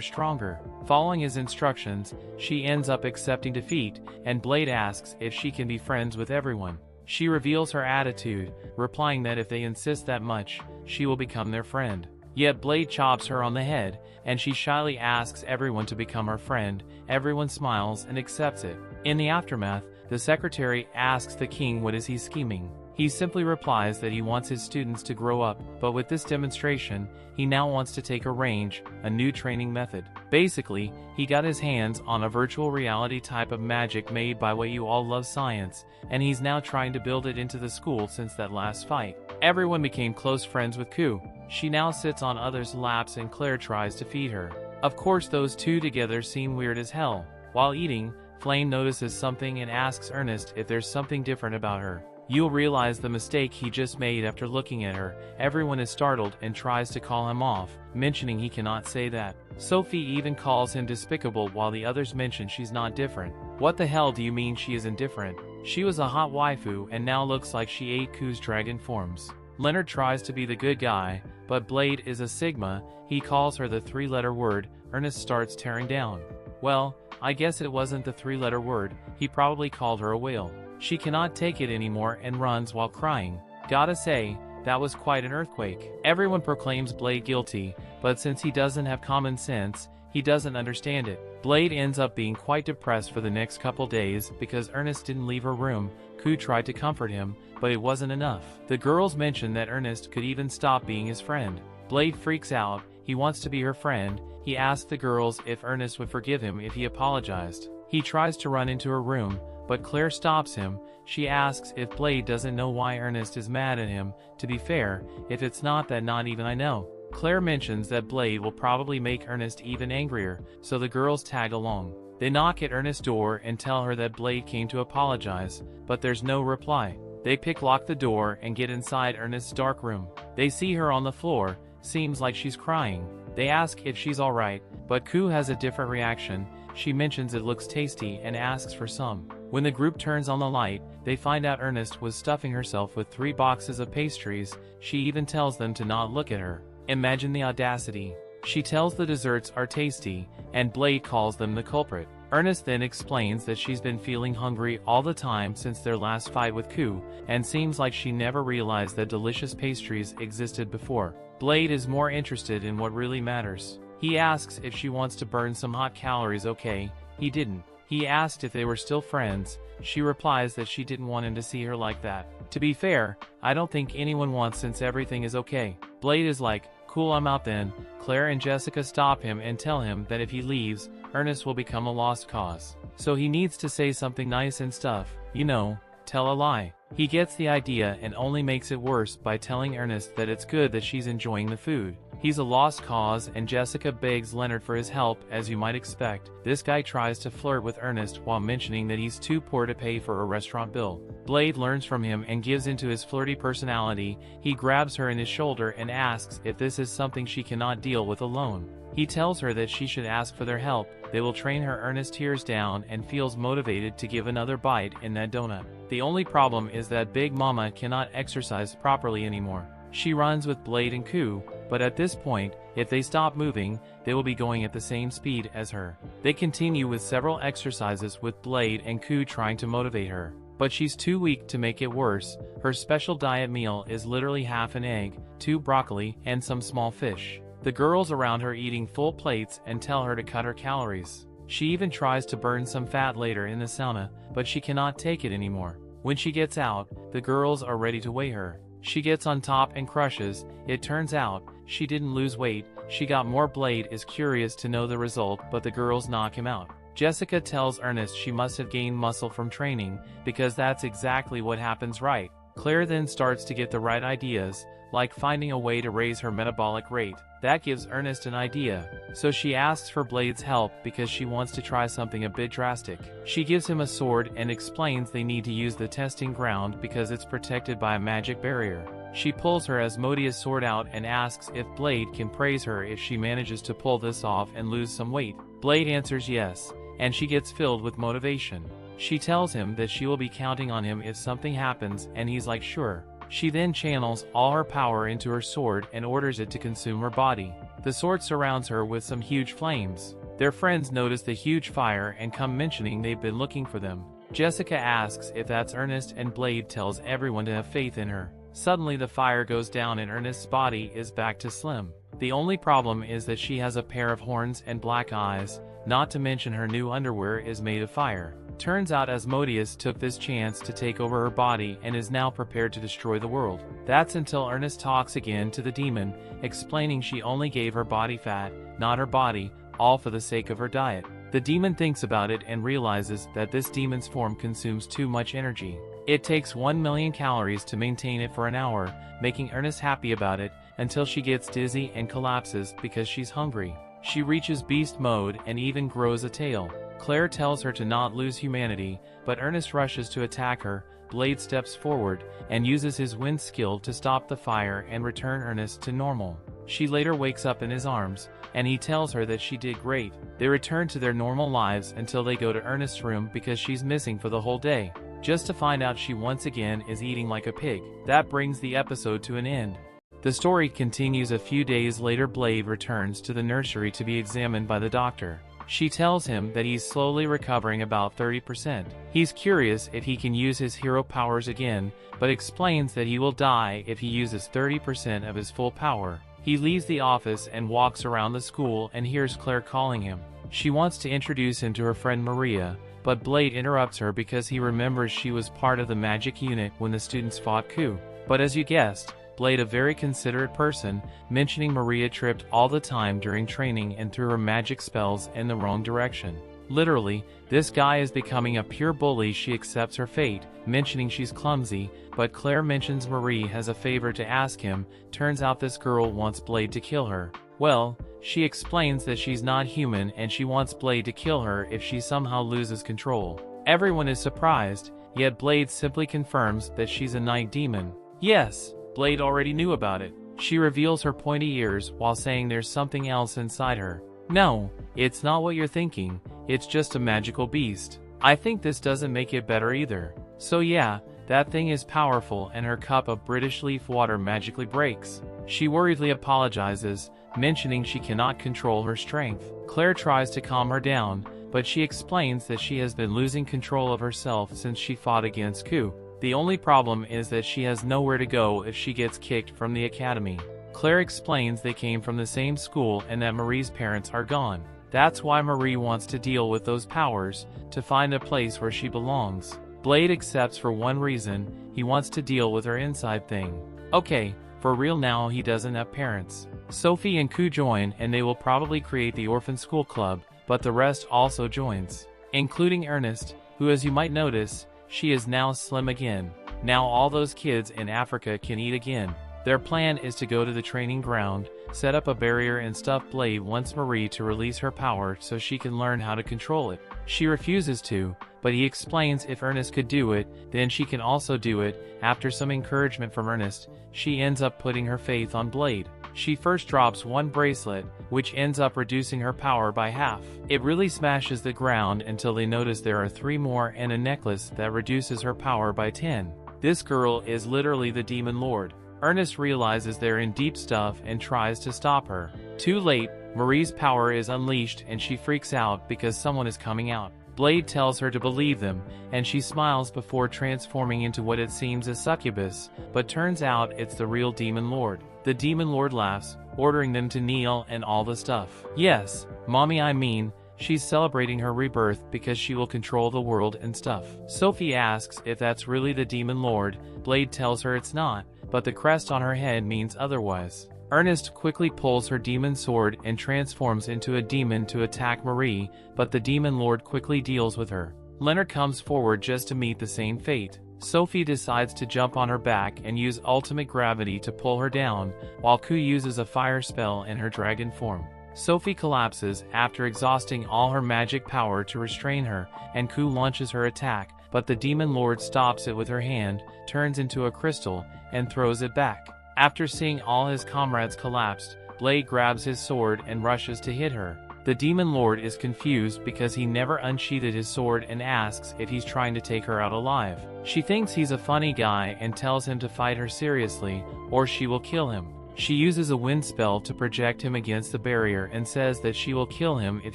stronger. Following his instructions, she ends up accepting defeat, and Blade asks if she can be friends with everyone. She reveals her attitude, replying that if they insist that much, she will become their friend. Yet Blade chops her on the head, and she shyly asks everyone to become her friend. Everyone smiles and accepts it. In the aftermath, the secretary asks the king what is he scheming. He simply replies that he wants his students to grow up, but with this demonstration, he now wants to take a range, a new training method. Basically, he got his hands on a virtual reality type of magic made by what you all love science, and he's now trying to build it into the school since that last fight. Everyone became close friends with Ku. She now sits on others' laps and Claire tries to feed her. Of course those two together seem weird as hell. While eating, Flame notices something and asks Ernest if there's something different about her. You'll realize the mistake he just made after looking at her. Everyone is startled and tries to call him off, mentioning he cannot say that. Sophie even calls him despicable while the others mention she's not different. What the hell do you mean she isn't different? She was a hot waifu and now looks like she ate Ku's dragon forms. Leonard tries to be the good guy, but Blade is a Sigma. He calls her the three-letter word. Ernest starts tearing down. Well, I guess it wasn't the three-letter word. He probably called her a whale. She cannot take it anymore and runs while crying. Gotta say, that was quite an earthquake. Everyone proclaims Blade guilty, but since he doesn't have common sense, he doesn't understand it. Blade ends up being quite depressed for the next couple days because Ernest didn't leave her room. Ku tried to comfort him, but it wasn't enough. The girls mention that Ernest could even stop being his friend. Blade freaks out. He wants to be her friend. He asks the girls if Ernest would forgive him if he apologized. He tries to run into her room, but Claire stops him. She asks if Blade doesn't know why Ernest is mad at him. To be fair, if it's not that, not even I know. Claire mentions that Blade will probably make Ernest even angrier, so the girls tag along. They knock at Ernest's door and tell her that Blade came to apologize, but there's no reply. They pick-lock the door and get inside Ernest's dark room. They see her on the floor. Seems like she's crying. They ask if she's alright, but Ku has a different reaction. She mentions it looks tasty and asks for some. When the group turns on the light, they find out Ernest was stuffing herself with 3 boxes of pastries. She even tells them to not look at her. Imagine the audacity. She tells the desserts are tasty, and Blade calls them the culprit. Ernest then explains that she's been feeling hungry all the time since their last fight with Ku, and seems like she never realized that delicious pastries existed before. Blade is more interested in what really matters. He asks if she wants to burn some hot calories. Okay, he didn't. He asked if they were still friends. She replies that she didn't want him to see her like that. To be fair, I don't think anyone wants since everything is okay. Blade is like, cool, I'm out then. Claire and Jessica stop him and tell him that if he leaves, Ernest will become a lost cause. So he needs to say something nice and stuff, you know, tell a lie. He gets the idea and only makes it worse by telling Ernest that it's good that she's enjoying the food. He's a lost cause and Jessica begs Leonard for his help. As you might expect, this guy tries to flirt with Ernest while mentioning that he's too poor to pay for a restaurant bill. Blade learns from him and gives into his flirty personality. He grabs her in his shoulder and asks if this is something she cannot deal with alone. He tells her that she should ask for their help. They will train her. Ernest tears down and feels motivated to give another bite in that donut. The only problem is that Big Mama cannot exercise properly anymore. She runs with Blade and Ku, but at this point, if they stop moving, they will be going at the same speed as her. They continue with several exercises with Blade and Ku trying to motivate her, but she's too weak to make it worse. Her special diet meal is literally half an egg, 2 broccoli, and some small fish. The girls around her eating full plates and tell her to cut her calories. She even tries to burn some fat later in the sauna, but she cannot take it anymore. When she gets out, the girls are ready to weigh her. She gets on top and crushes. It turns out, she didn't lose weight, she got more. Blade is curious to know the result, but the girls knock him out. Jessica tells Ernest she must have gained muscle from training, because that's exactly what happens, right? Claire then starts to get the right ideas, like finding a way to raise her metabolic rate. That gives Ernest an idea, so she asks for Blade's help because she wants to try something a bit drastic. She gives him a sword and explains they need to use the testing ground because it's protected by a magic barrier. She pulls her Asmodeus sword out and asks if Blade can praise her if she manages to pull this off and lose some weight. Blade answers yes, and she gets filled with motivation. She tells him that she will be counting on him if something happens, and he's like sure. She then channels all her power into her sword and orders it to consume her body. The sword surrounds her with some huge flames. Their friends notice the huge fire and come mentioning they've been looking for them. Jessica asks if that's Ernest and Blade tells everyone to have faith in her. Suddenly the fire goes down and Ernest's body is back to slim. The only problem is that she has a pair of horns and black eyes, not to mention her new underwear is made of fire. Turns out Asmodeus took this chance to take over her body and is now prepared to destroy the world. That's until Ernest talks again to the demon, explaining she only gave her body fat, not her body, all for the sake of her diet. The demon thinks about it and realizes that this demon's form consumes too much energy. It takes 1 million calories to maintain it for an hour, making Ernest happy about it, until she gets dizzy and collapses because she's hungry. She reaches beast mode and even grows a tail. Claire tells her to not lose humanity, but Ernest rushes to attack her. Blade steps forward and uses his wind skill to stop the fire and return Ernest to normal. She later wakes up in his arms, and he tells her that she did great. They return to their normal lives until they go to Ernest's room because she's missing for the whole day, just to find out she once again is eating like a pig. That brings the episode to an end. The story continues a few days later. Blade returns to the nursery to be examined by the doctor. She tells him that he's slowly recovering about 30%. He's curious if he can use his hero powers again, but explains that he will die if he uses 30% of his full power. He leaves the office and walks around the school and hears Claire calling him. She wants to introduce him to her friend Maria, but Blade interrupts her because he remembers she was part of the magic unit when the students fought Ku. But as you guessed, Blade, a very considerate person, mentioning Maria tripped all the time during training and threw her magic spells in the wrong direction. Literally, this guy is becoming a pure bully. She accepts her fate, mentioning she's clumsy, but Claire mentions Marie has a favor to ask him. Turns out this girl wants Blade to kill her. Well, she explains that she's not human and she wants Blade to kill her if she somehow loses control. Everyone is surprised, yet Blade simply confirms that she's a night demon. Yes, Blade already knew about it. She reveals her pointy ears while saying there's something else inside her. No, it's not what you're thinking, it's just a magical beast. I think this doesn't make it better either. So yeah, that thing is powerful and her cup of British leaf water magically breaks. She worriedly apologizes, mentioning she cannot control her strength. Claire tries to calm her down, but she explains that she has been losing control of herself since she fought against Ku. The only problem is that she has nowhere to go if she gets kicked from the academy. Claire explains they came from the same school and that Marie's parents are gone. That's why Marie wants to deal with those powers, to find a place where she belongs. Blade accepts for one reason: he wants to deal with her inside thing. Okay, for real now, he doesn't have parents. Sophie and Ku join and they will probably create the orphan school club, but the rest also joins, including Ernest, who, as you might notice, she is now slim again. Now all those kids in Africa can eat again. Their plan is to go to the training ground, set up a barrier and stuff. Blade wants Marie to release her power so she can learn how to control it. She refuses to, but he explains if Ernest could do it, then she can also do it. After some encouragement from Ernest, she ends up putting her faith on Blade. She first drops one bracelet, which ends up reducing her power by half. It really smashes the ground until they notice there are 3 more and a necklace that reduces her power by 10. This girl is literally the Demon Lord. Ernest realizes they're in deep stuff and tries to stop her. Too late, Marie's power is unleashed and she freaks out because someone is coming out. Blade tells her to believe them, and she smiles before transforming into what it seems is succubus, but turns out it's the real Demon Lord. The Demon Lord laughs, ordering them to kneel and all the stuff. Yes, mommy, I mean, she's celebrating her rebirth because she will control the world and stuff. Sophie asks if that's really the Demon Lord. Blade tells her it's not, but the crest on her head means otherwise. Ernest quickly pulls her demon sword and transforms into a demon to attack Marie, but the Demon Lord quickly deals with her. Leonard comes forward just to meet the same fate. Sophie decides to jump on her back and use ultimate gravity to pull her down, while Ku uses a fire spell in her dragon form. Sophie collapses after exhausting all her magic power to restrain her, and Ku launches her attack, but the Demon Lord stops it with her hand, turns into a crystal, and throws it back. After seeing all his comrades collapsed, Blade grabs his sword and rushes to hit her. The Demon Lord is confused because he never unsheathed his sword and asks if he's trying to take her out alive. She thinks he's a funny guy and tells him to fight her seriously, or she will kill him. She uses a wind spell to project him against the barrier and says that she will kill him if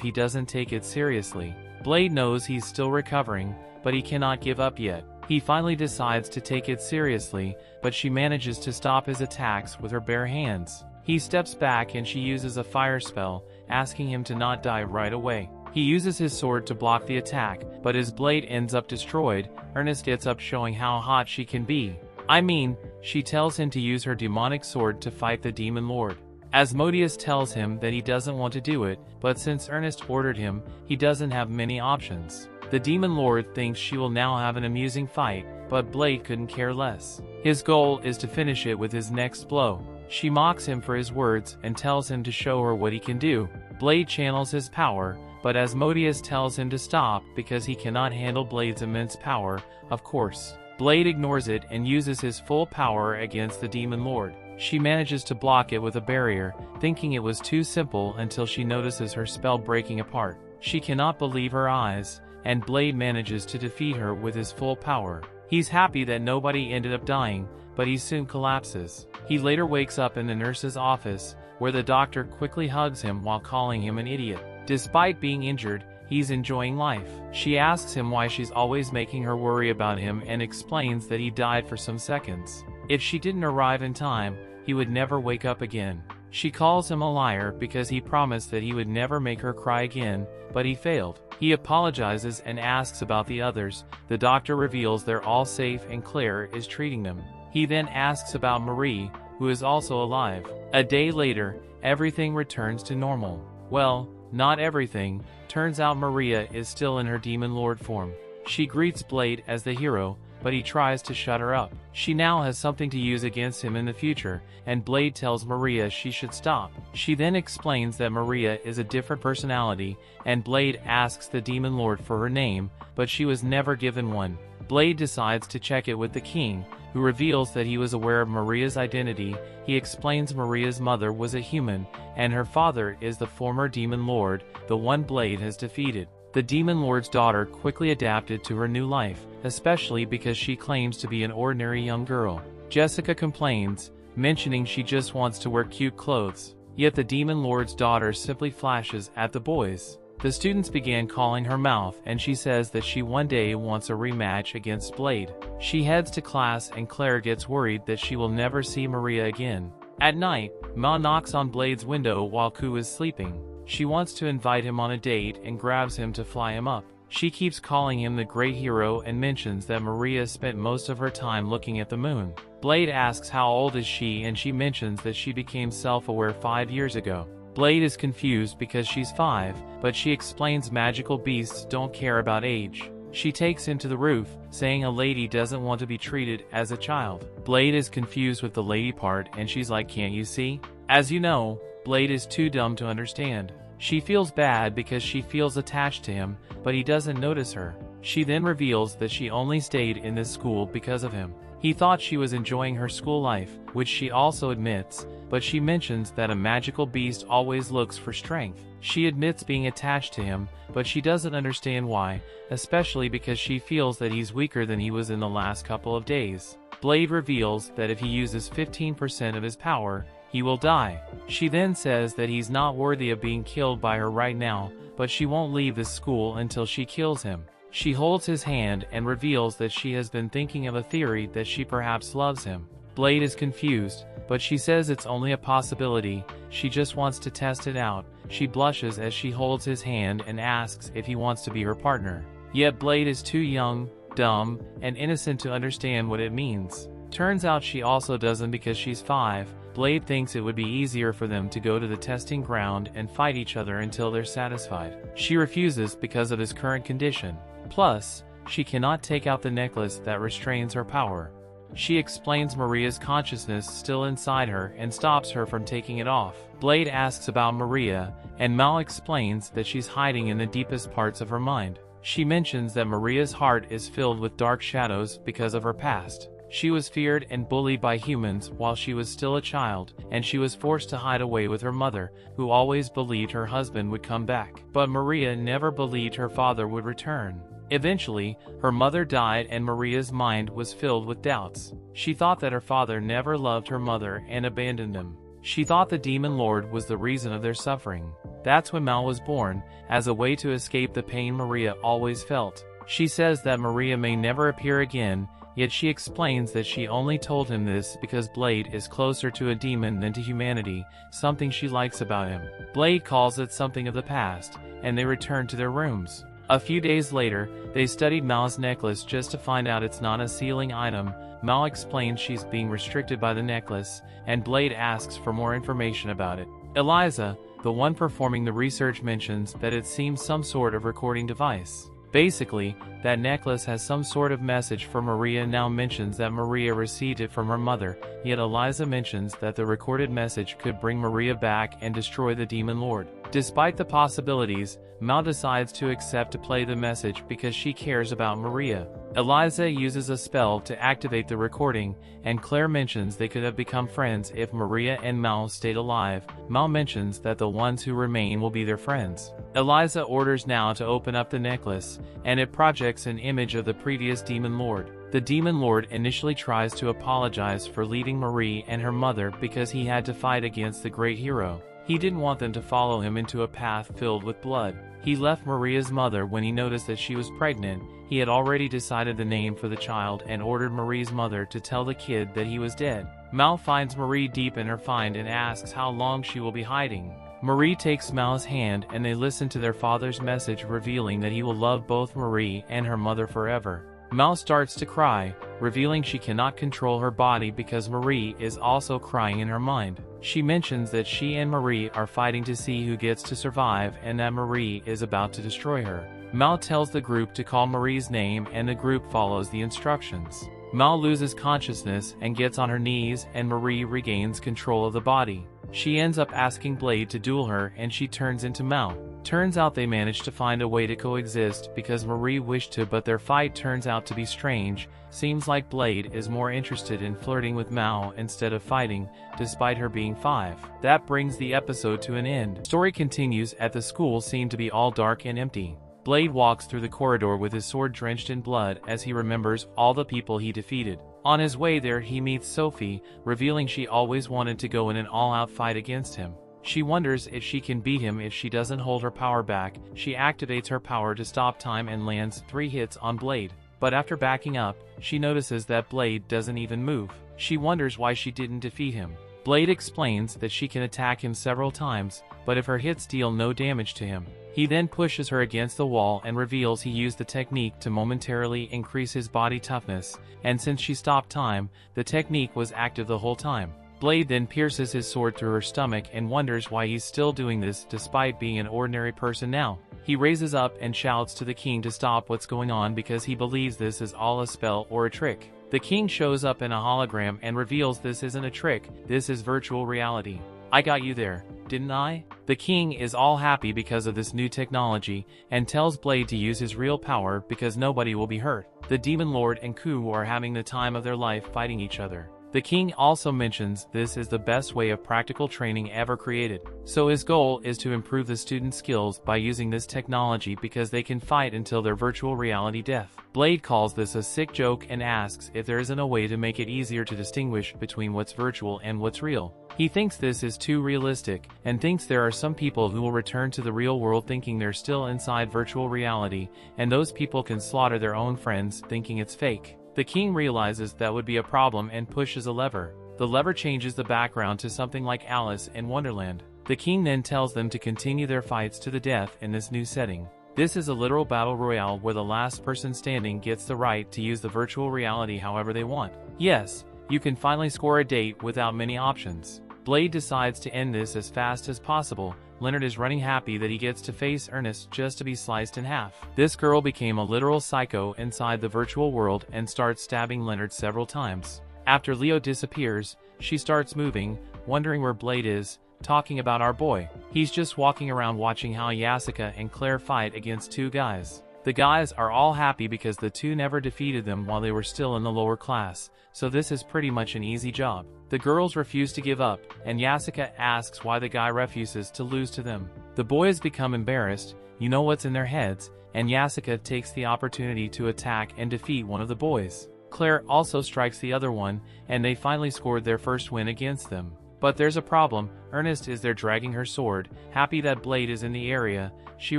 he doesn't take it seriously. Blade knows he's still recovering, but he cannot give up yet. He finally decides to take it seriously, but she manages to stop his attacks with her bare hands. He steps back and she uses a fire spell, asking him to not die right away. He uses his sword to block the attack, but his blade ends up destroyed. Ernest gets up, showing how hot she can be. I mean, she tells him to use her demonic sword to fight the Demon Lord. Asmodeus tells him that he doesn't want to do it, but since Ernest ordered him, he doesn't have many options. The Demon Lord thinks she will now have an amusing fight, but Blade couldn't care less. His goal is to finish it with his next blow. She mocks him for his words and tells him to show her what he can do. Blade channels his power, but Asmodeus tells him to stop because he cannot handle Blade's immense power, of course. Blade ignores it and uses his full power against the Demon Lord. She manages to block it with a barrier, thinking it was too simple until she notices her spell breaking apart. She cannot believe her eyes, and Blade manages to defeat her with his full power. He's happy that nobody ended up dying, but he soon collapses. He later wakes up in the nurse's office, where the doctor quickly hugs him while calling him an idiot. Despite being injured, he's enjoying life. She asks him why she's always making her worry about him and explains that he died for some seconds. If she didn't arrive in time, he would never wake up again. She calls him a liar because he promised that he would never make her cry again, but he failed. He apologizes and asks about the others. The doctor reveals they're all safe and Claire is treating them. He then asks about Marie, who is also alive. A day later, everything returns to normal. Well, not everything. Turns out Maria is still in her Demon Lord form. She greets Blade as the hero, but he tries to shut her up. She now has something to use against him in the future, and Blade tells Maria she should stop. She then explains that Maria is a different personality, and Blade asks the Demon Lord for her name, but she was never given one. Blade decides to check it with the king, who reveals that he was aware of Maria's identity. He explains Maria's mother was a human, and her father is the former Demon Lord, the one Blade has defeated. The Demon Lord's daughter quickly adapted to her new life, especially because she claims to be an ordinary young girl. Jessica complains, mentioning she just wants to wear cute clothes. Yet the Demon Lord's daughter simply flashes at the boys. The students began calling her Mouth, and she says that she one day wants a rematch against Blade. She heads to class and Claire gets worried that she will never see Maria again. At night, Ma knocks on Blade's window while Ku is sleeping. She wants to invite him on a date and grabs him to fly him up. She keeps calling him the great hero and mentions that Maria spent most of her time looking at the moon. Blade asks how old is she, and she mentions that she became self-aware 5 years ago. Blade is confused because she's 5, but she explains magical beasts don't care about age. She takes him to the roof, saying a lady doesn't want to be treated as a child. Blade is confused with the lady part, and she's like, "Can't you see?" As you know, Blade is too dumb to understand. She feels bad because she feels attached to him, but he doesn't notice her. She then reveals that she only stayed in this school because of him. He thought she was enjoying her school life, which she also admits, but she mentions that a magical beast always looks for strength. She admits being attached to him, but she doesn't understand why, especially because she feels that he's weaker than he was in the last couple of days. Blade reveals that if he uses 15% of his power, he will die. She then says that he's not worthy of being killed by her right now, but she won't leave this school until she kills him. She holds his hand and reveals that she has been thinking of a theory that she perhaps loves him. Blade is confused, but she says it's only a possibility. She just wants to test it out. She blushes as she holds his hand and asks if he wants to be her partner. Yet Blade is too young, dumb, and innocent to understand what it means. Turns out she also doesn't because she's 5. Blade thinks it would be easier for them to go to the testing ground and fight each other until they're satisfied. She refuses because of his current condition. Plus, she cannot take out the necklace that restrains her power. She explains Maria's consciousness still inside her and stops her from taking it off. Blade asks about Maria, and Mal explains that she's hiding in the deepest parts of her mind. She mentions that Maria's heart is filled with dark shadows because of her past. She was feared and bullied by humans while she was still a child, and she was forced to hide away with her mother, who always believed her husband would come back. But Maria never believed her father would return. Eventually, her mother died and Maria's mind was filled with doubts. She thought that her father never loved her mother and abandoned them. She thought the Demon Lord was the reason of their suffering. That's when Mal was born, as a way to escape the pain Maria always felt. She says that Maria may never appear again, yet she explains that she only told him this because Blade is closer to a demon than to humanity, something she likes about him. Blade calls it something of the past, and they return to their rooms. A few days later, they studied Mal's necklace just to find out it's not a sealing item. Mal explains she's being restricted by the necklace, and Blade asks for more information about it. Eliza, the one performing the research, mentions that it seems some sort of recording device. Basically, that necklace has some sort of message for Maria. Now mentions that Maria received it from her mother, yet Eliza mentions that the recorded message could bring Maria back and destroy the Demon Lord. Despite the possibilities, Mal decides to accept to play the message because she cares about Maria. Eliza uses a spell to activate the recording, and Claire mentions they could have become friends if Maria and Mal stayed alive. Mal mentions that the ones who remain will be their friends. Eliza orders Now to open up the necklace, and it projects an image of the previous Demon Lord. The Demon Lord initially tries to apologize for leaving Marie and her mother because he had to fight against the great hero. He didn't want them to follow him into a path filled with blood. He left Maria's mother when he noticed that she was pregnant. He had already decided the name for the child and ordered Marie's mother to tell the kid that he was dead. Mal finds Marie deep in her find and asks how long she will be hiding. Marie takes Mal's hand and they listen to their father's message, revealing that he will love both Marie and her mother forever. Mal starts to cry, revealing she cannot control her body because Marie is also crying in her mind. She mentions that she and Marie are fighting to see who gets to survive and that Marie is about to destroy her. Mal tells the group to call Marie's name and the group follows the instructions. Mal loses consciousness and gets on her knees and Marie regains control of the body. She ends up asking Blade to duel her and she turns into Mal. Turns out they managed to find a way to coexist because Marie wished to, but their fight turns out to be strange. Seems like Blade is more interested in flirting with Mal instead of fighting, despite her being 5. That brings the episode to an end. Story continues at the school seemed to be all dark and empty. Blade walks through the corridor with his sword drenched in blood as he remembers all the people he defeated. On his way there he meets Sophie, revealing she always wanted to go in an all-out fight against him. She wonders if she can beat him if she doesn't hold her power back. She activates her power to stop time and lands 3 hits on Blade. But after backing up, she notices that Blade doesn't even move. She wonders why she didn't defeat him. Blade explains that she can attack him several times, but if her hits deal no damage to him. He then pushes her against the wall and reveals he used the technique to momentarily increase his body toughness, and since she stopped time, the technique was active the whole time. Blade then pierces his sword through her stomach and wonders why he's still doing this despite being an ordinary person now. He raises up and shouts to the king to stop what's going on because he believes this is all a spell or a trick. The king shows up in a hologram and reveals this isn't a trick, this is virtual reality. I got you there, didn't I? The king is all happy because of this new technology and tells Blade to use his real power because nobody will be hurt. The Demon Lord and Ku are having the time of their life fighting each other. The king also mentions this is the best way of practical training ever created. So his goal is to improve the students' skills by using this technology because they can fight until their virtual reality death. Blade calls this a sick joke and asks if there isn't a way to make it easier to distinguish between what's virtual and what's real. He thinks this is too realistic, and thinks there are some people who will return to the real world thinking they're still inside virtual reality, and those people can slaughter their own friends thinking it's fake. The king realizes that would be a problem and pushes a lever. The lever changes the background to something like Alice in Wonderland. The king then tells them to continue their fights to the death in this new setting. This is a literal battle royale where the last person standing gets the right to use the virtual reality however they want. Yes, you can finally score a date without many options. Blade decides to end this as fast as possible. Leonard is running happy that he gets to face Ernest just to be sliced in half. This girl became a literal psycho inside the virtual world and starts stabbing Leonard several times. After Leo disappears, she starts moving, wondering where Blade is, talking about our boy. He's just walking around watching how Yasuka and Claire fight against 2 guys. The guys are all happy because the 2 never defeated them while they were still in the lower class, so this is pretty much an easy job. The girls refuse to give up, and Yasuka asks why the guy refuses to lose to them. The boys become embarrassed, you know what's in their heads, and Yasuka takes the opportunity to attack and defeat one of the boys. Claire also strikes the other one, and they finally scored their first win against them. But there's a problem. Ernest is there dragging her sword. Happy that Blade is in the area, she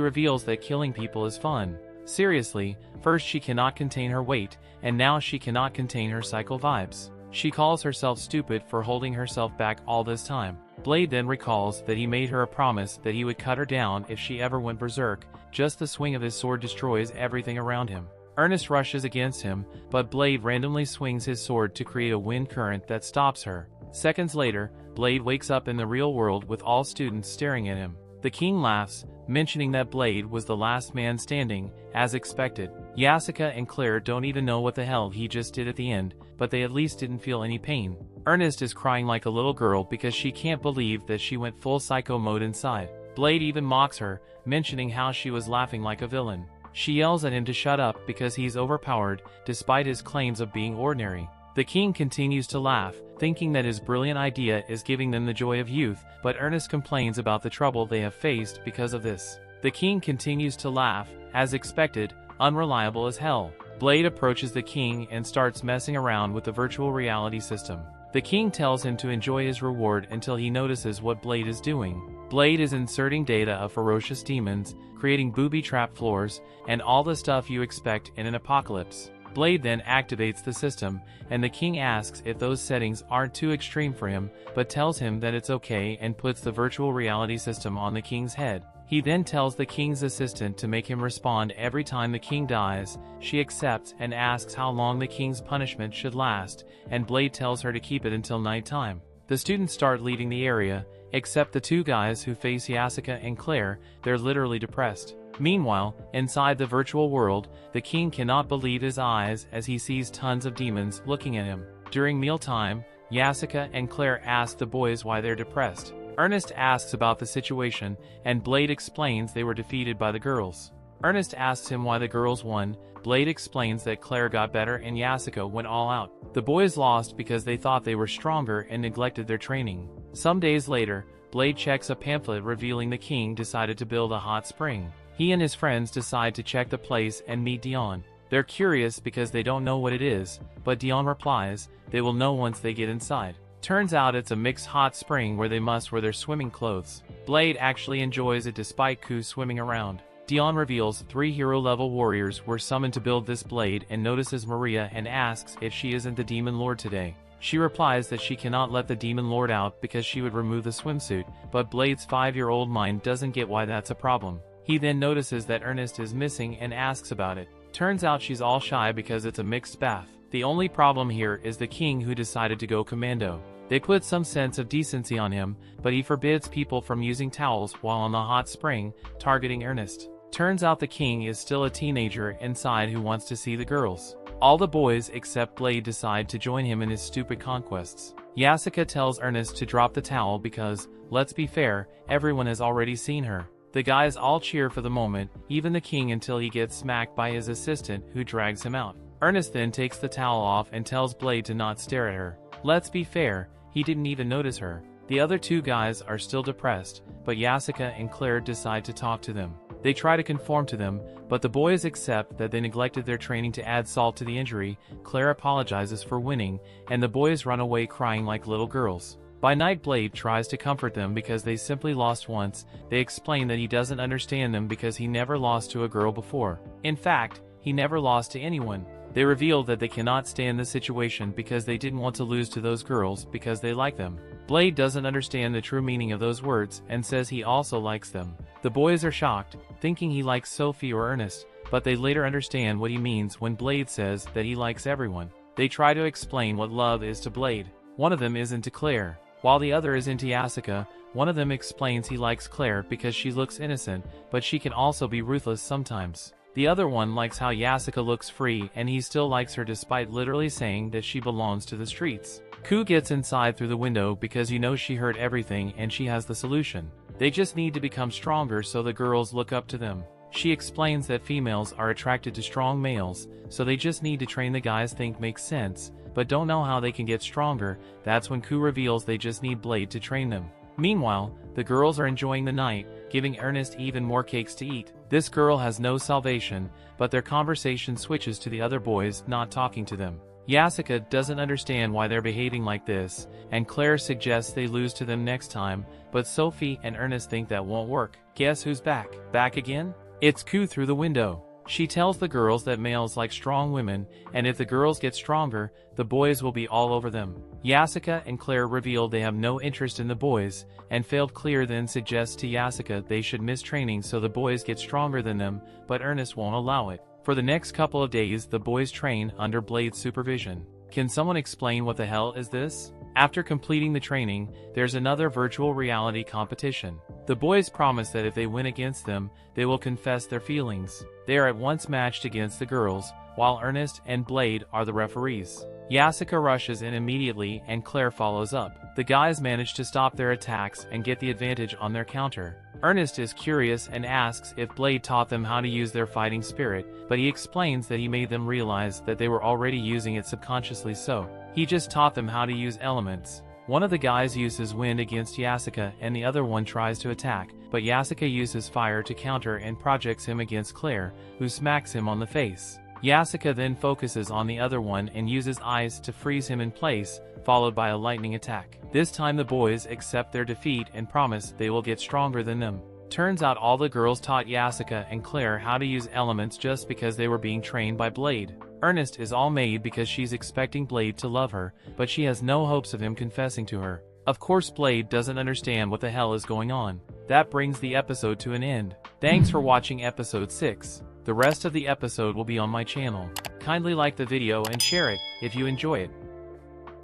reveals that killing people is fun. Seriously, first she cannot contain her weight, and now she cannot contain her psycho vibes. She calls herself stupid for holding herself back all this time. Blade then recalls that he made her a promise that he would cut her down if she ever went berserk. Just the swing of his sword destroys everything around him. Ernest rushes against him, but Blade randomly swings his sword to create a wind current that stops her. Seconds later, Blade wakes up in the real world with all students staring at him. The king laughs, mentioning that Blade was the last man standing, as expected. Yasuka and Claire don't even know what the hell he just did at the end, but they at least didn't feel any pain. Ernest is crying like a little girl because she can't believe that she went full psycho mode inside. Blade even mocks her, mentioning how she was laughing like a villain. She yells at him to shut up because he's overpowered, despite his claims of being ordinary. The king continues to laugh, thinking that his brilliant idea is giving them the joy of youth, but Ernest complains about the trouble they have faced because of this. The king continues to laugh, as expected, unreliable as hell. Blade approaches the king and starts messing around with the virtual reality system. The king tells him to enjoy his reward until he notices what Blade is doing. Blade is inserting data of ferocious demons, creating booby trap floors, and all the stuff you expect in an apocalypse. Blade then activates the system, and the king asks if those settings aren't too extreme for him, but tells him that it's okay and puts the virtual reality system on the king's head. He then tells the king's assistant to make him respond every time the king dies. She accepts and asks how long the king's punishment should last, and Blade tells her to keep it until nighttime. The students start leaving the area, except the two guys who face Yasuka and Claire. They're literally depressed. Meanwhile, inside the virtual world, the king cannot believe his eyes as he sees tons of demons looking at him. During mealtime, Yasuka and Claire ask the boys why they're depressed. Ernest asks about the situation, and Blade explains they were defeated by the girls. Ernest asks him why the girls won. Blade explains that Claire got better and Yasuka went all out. The boys lost because they thought they were stronger and neglected their training. Some days later, Blade checks a pamphlet revealing the king decided to build a hot spring. He and his friends decide to check the place and meet Dion. They're curious because they don't know what it is, but Dion replies they will know once they get inside. Turns out it's a mixed hot spring where they must wear their swimming clothes. Blade actually enjoys it despite Ku swimming around. Dion reveals 3 hero-level warriors were summoned to build this blade and notices Maria and asks if she isn't the demon lord today. She replies that she cannot let the demon lord out because she would remove the swimsuit, but Blade's 5-year-old mind doesn't get why that's a problem. He then notices that Ernest is missing and asks about it. Turns out she's all shy because it's a mixed bath. The only problem here is the king who decided to go commando. They put some sense of decency on him, but he forbids people from using towels while on the hot spring, targeting Ernest. Turns out the king is still a teenager inside who wants to see the girls. All the boys except Blade decide to join him in his stupid conquests. Yasuka tells Ernest to drop the towel because, let's be fair, everyone has already seen her. The guys all cheer for the moment, even the king, until he gets smacked by his assistant who drags him out. Ernest then takes the towel off and tells Blade to not stare at her. Let's be fair, he didn't even notice her. The other two guys are still depressed, but Yasuka and Claire decide to talk to them. They try to conform to them, but the boys accept that they neglected their training to add salt to the injury. Claire apologizes for winning, and the boys run away crying like little girls. By night, Blade tries to comfort them because they simply lost once. They explain that he doesn't understand them because he never lost to a girl before. In fact, he never lost to anyone. They reveal that they cannot stand the situation because they didn't want to lose to those girls because they like them. Blade doesn't understand the true meaning of those words and says he also likes them. The boys are shocked, thinking he likes Sophie or Ernest, but they later understand what he means when Blade says that he likes everyone. They try to explain what love is to Blade. One of them is into Claire, while the other is into Yasuka. One of them explains he likes Claire because she looks innocent, but she can also be ruthless sometimes. The other one likes how Yasuka looks free and he still likes her despite literally saying that she belongs to the streets. Ku gets inside through the window because he knows she heard everything and she has the solution. They just need to become stronger so the girls look up to them. She explains that females are attracted to strong males, so they just need to train the guys think makes sense, but don't know how they can get stronger. That's when Ku reveals they just need Blade to train them. Meanwhile, the girls are enjoying the night, giving Ernest even more cakes to eat. This girl has no salvation, but their conversation switches to the other boys not talking to them. Yasuka doesn't understand why they're behaving like this, and Claire suggests they lose to them next time, but Sophie and Ernest think that won't work. Guess who's back? Back again? It's Ku through the window. She tells the girls that males like strong women, and if the girls get stronger, the boys will be all over them. Yasuka and Claire reveal they have no interest in the boys, and failed Claire then suggests to Yasuka they should miss training so the boys get stronger than them, but Ernest won't allow it. For the next couple of days, the boys train under Blade's supervision. Can someone explain what the hell is this? After completing the training, there's another virtual reality competition. The boys promise that if they win against them, they will confess their feelings. They are at once matched against the girls, while Ernest and Blade are the referees. Yasuka rushes in immediately and Claire follows up. The guys manage to stop their attacks and get the advantage on their counter. Ernest is curious and asks if Blade taught them how to use their fighting spirit, but he explains that he made them realize that they were already using it subconsciously, so he just taught them how to use elements. One of the guys uses wind against Yasuka and the other one tries to attack, but Yasuka uses fire to counter and projects him against Claire, who smacks him on the face. Yasuka then focuses on the other one and uses ice to freeze him in place, followed by a lightning attack. This time the boys accept their defeat and promise they will get stronger than them. Turns out all the girls taught Yasuka and Claire how to use elements just because they were being trained by Blade. Ernest is all made because she's expecting Blade to love her, but she has no hopes of him confessing to her. Of course Blade doesn't understand what the hell is going on. That brings the episode to an end. Thanks for watching episode 6. The rest of the episode will be on my channel. Kindly like the video and share it if you enjoy it.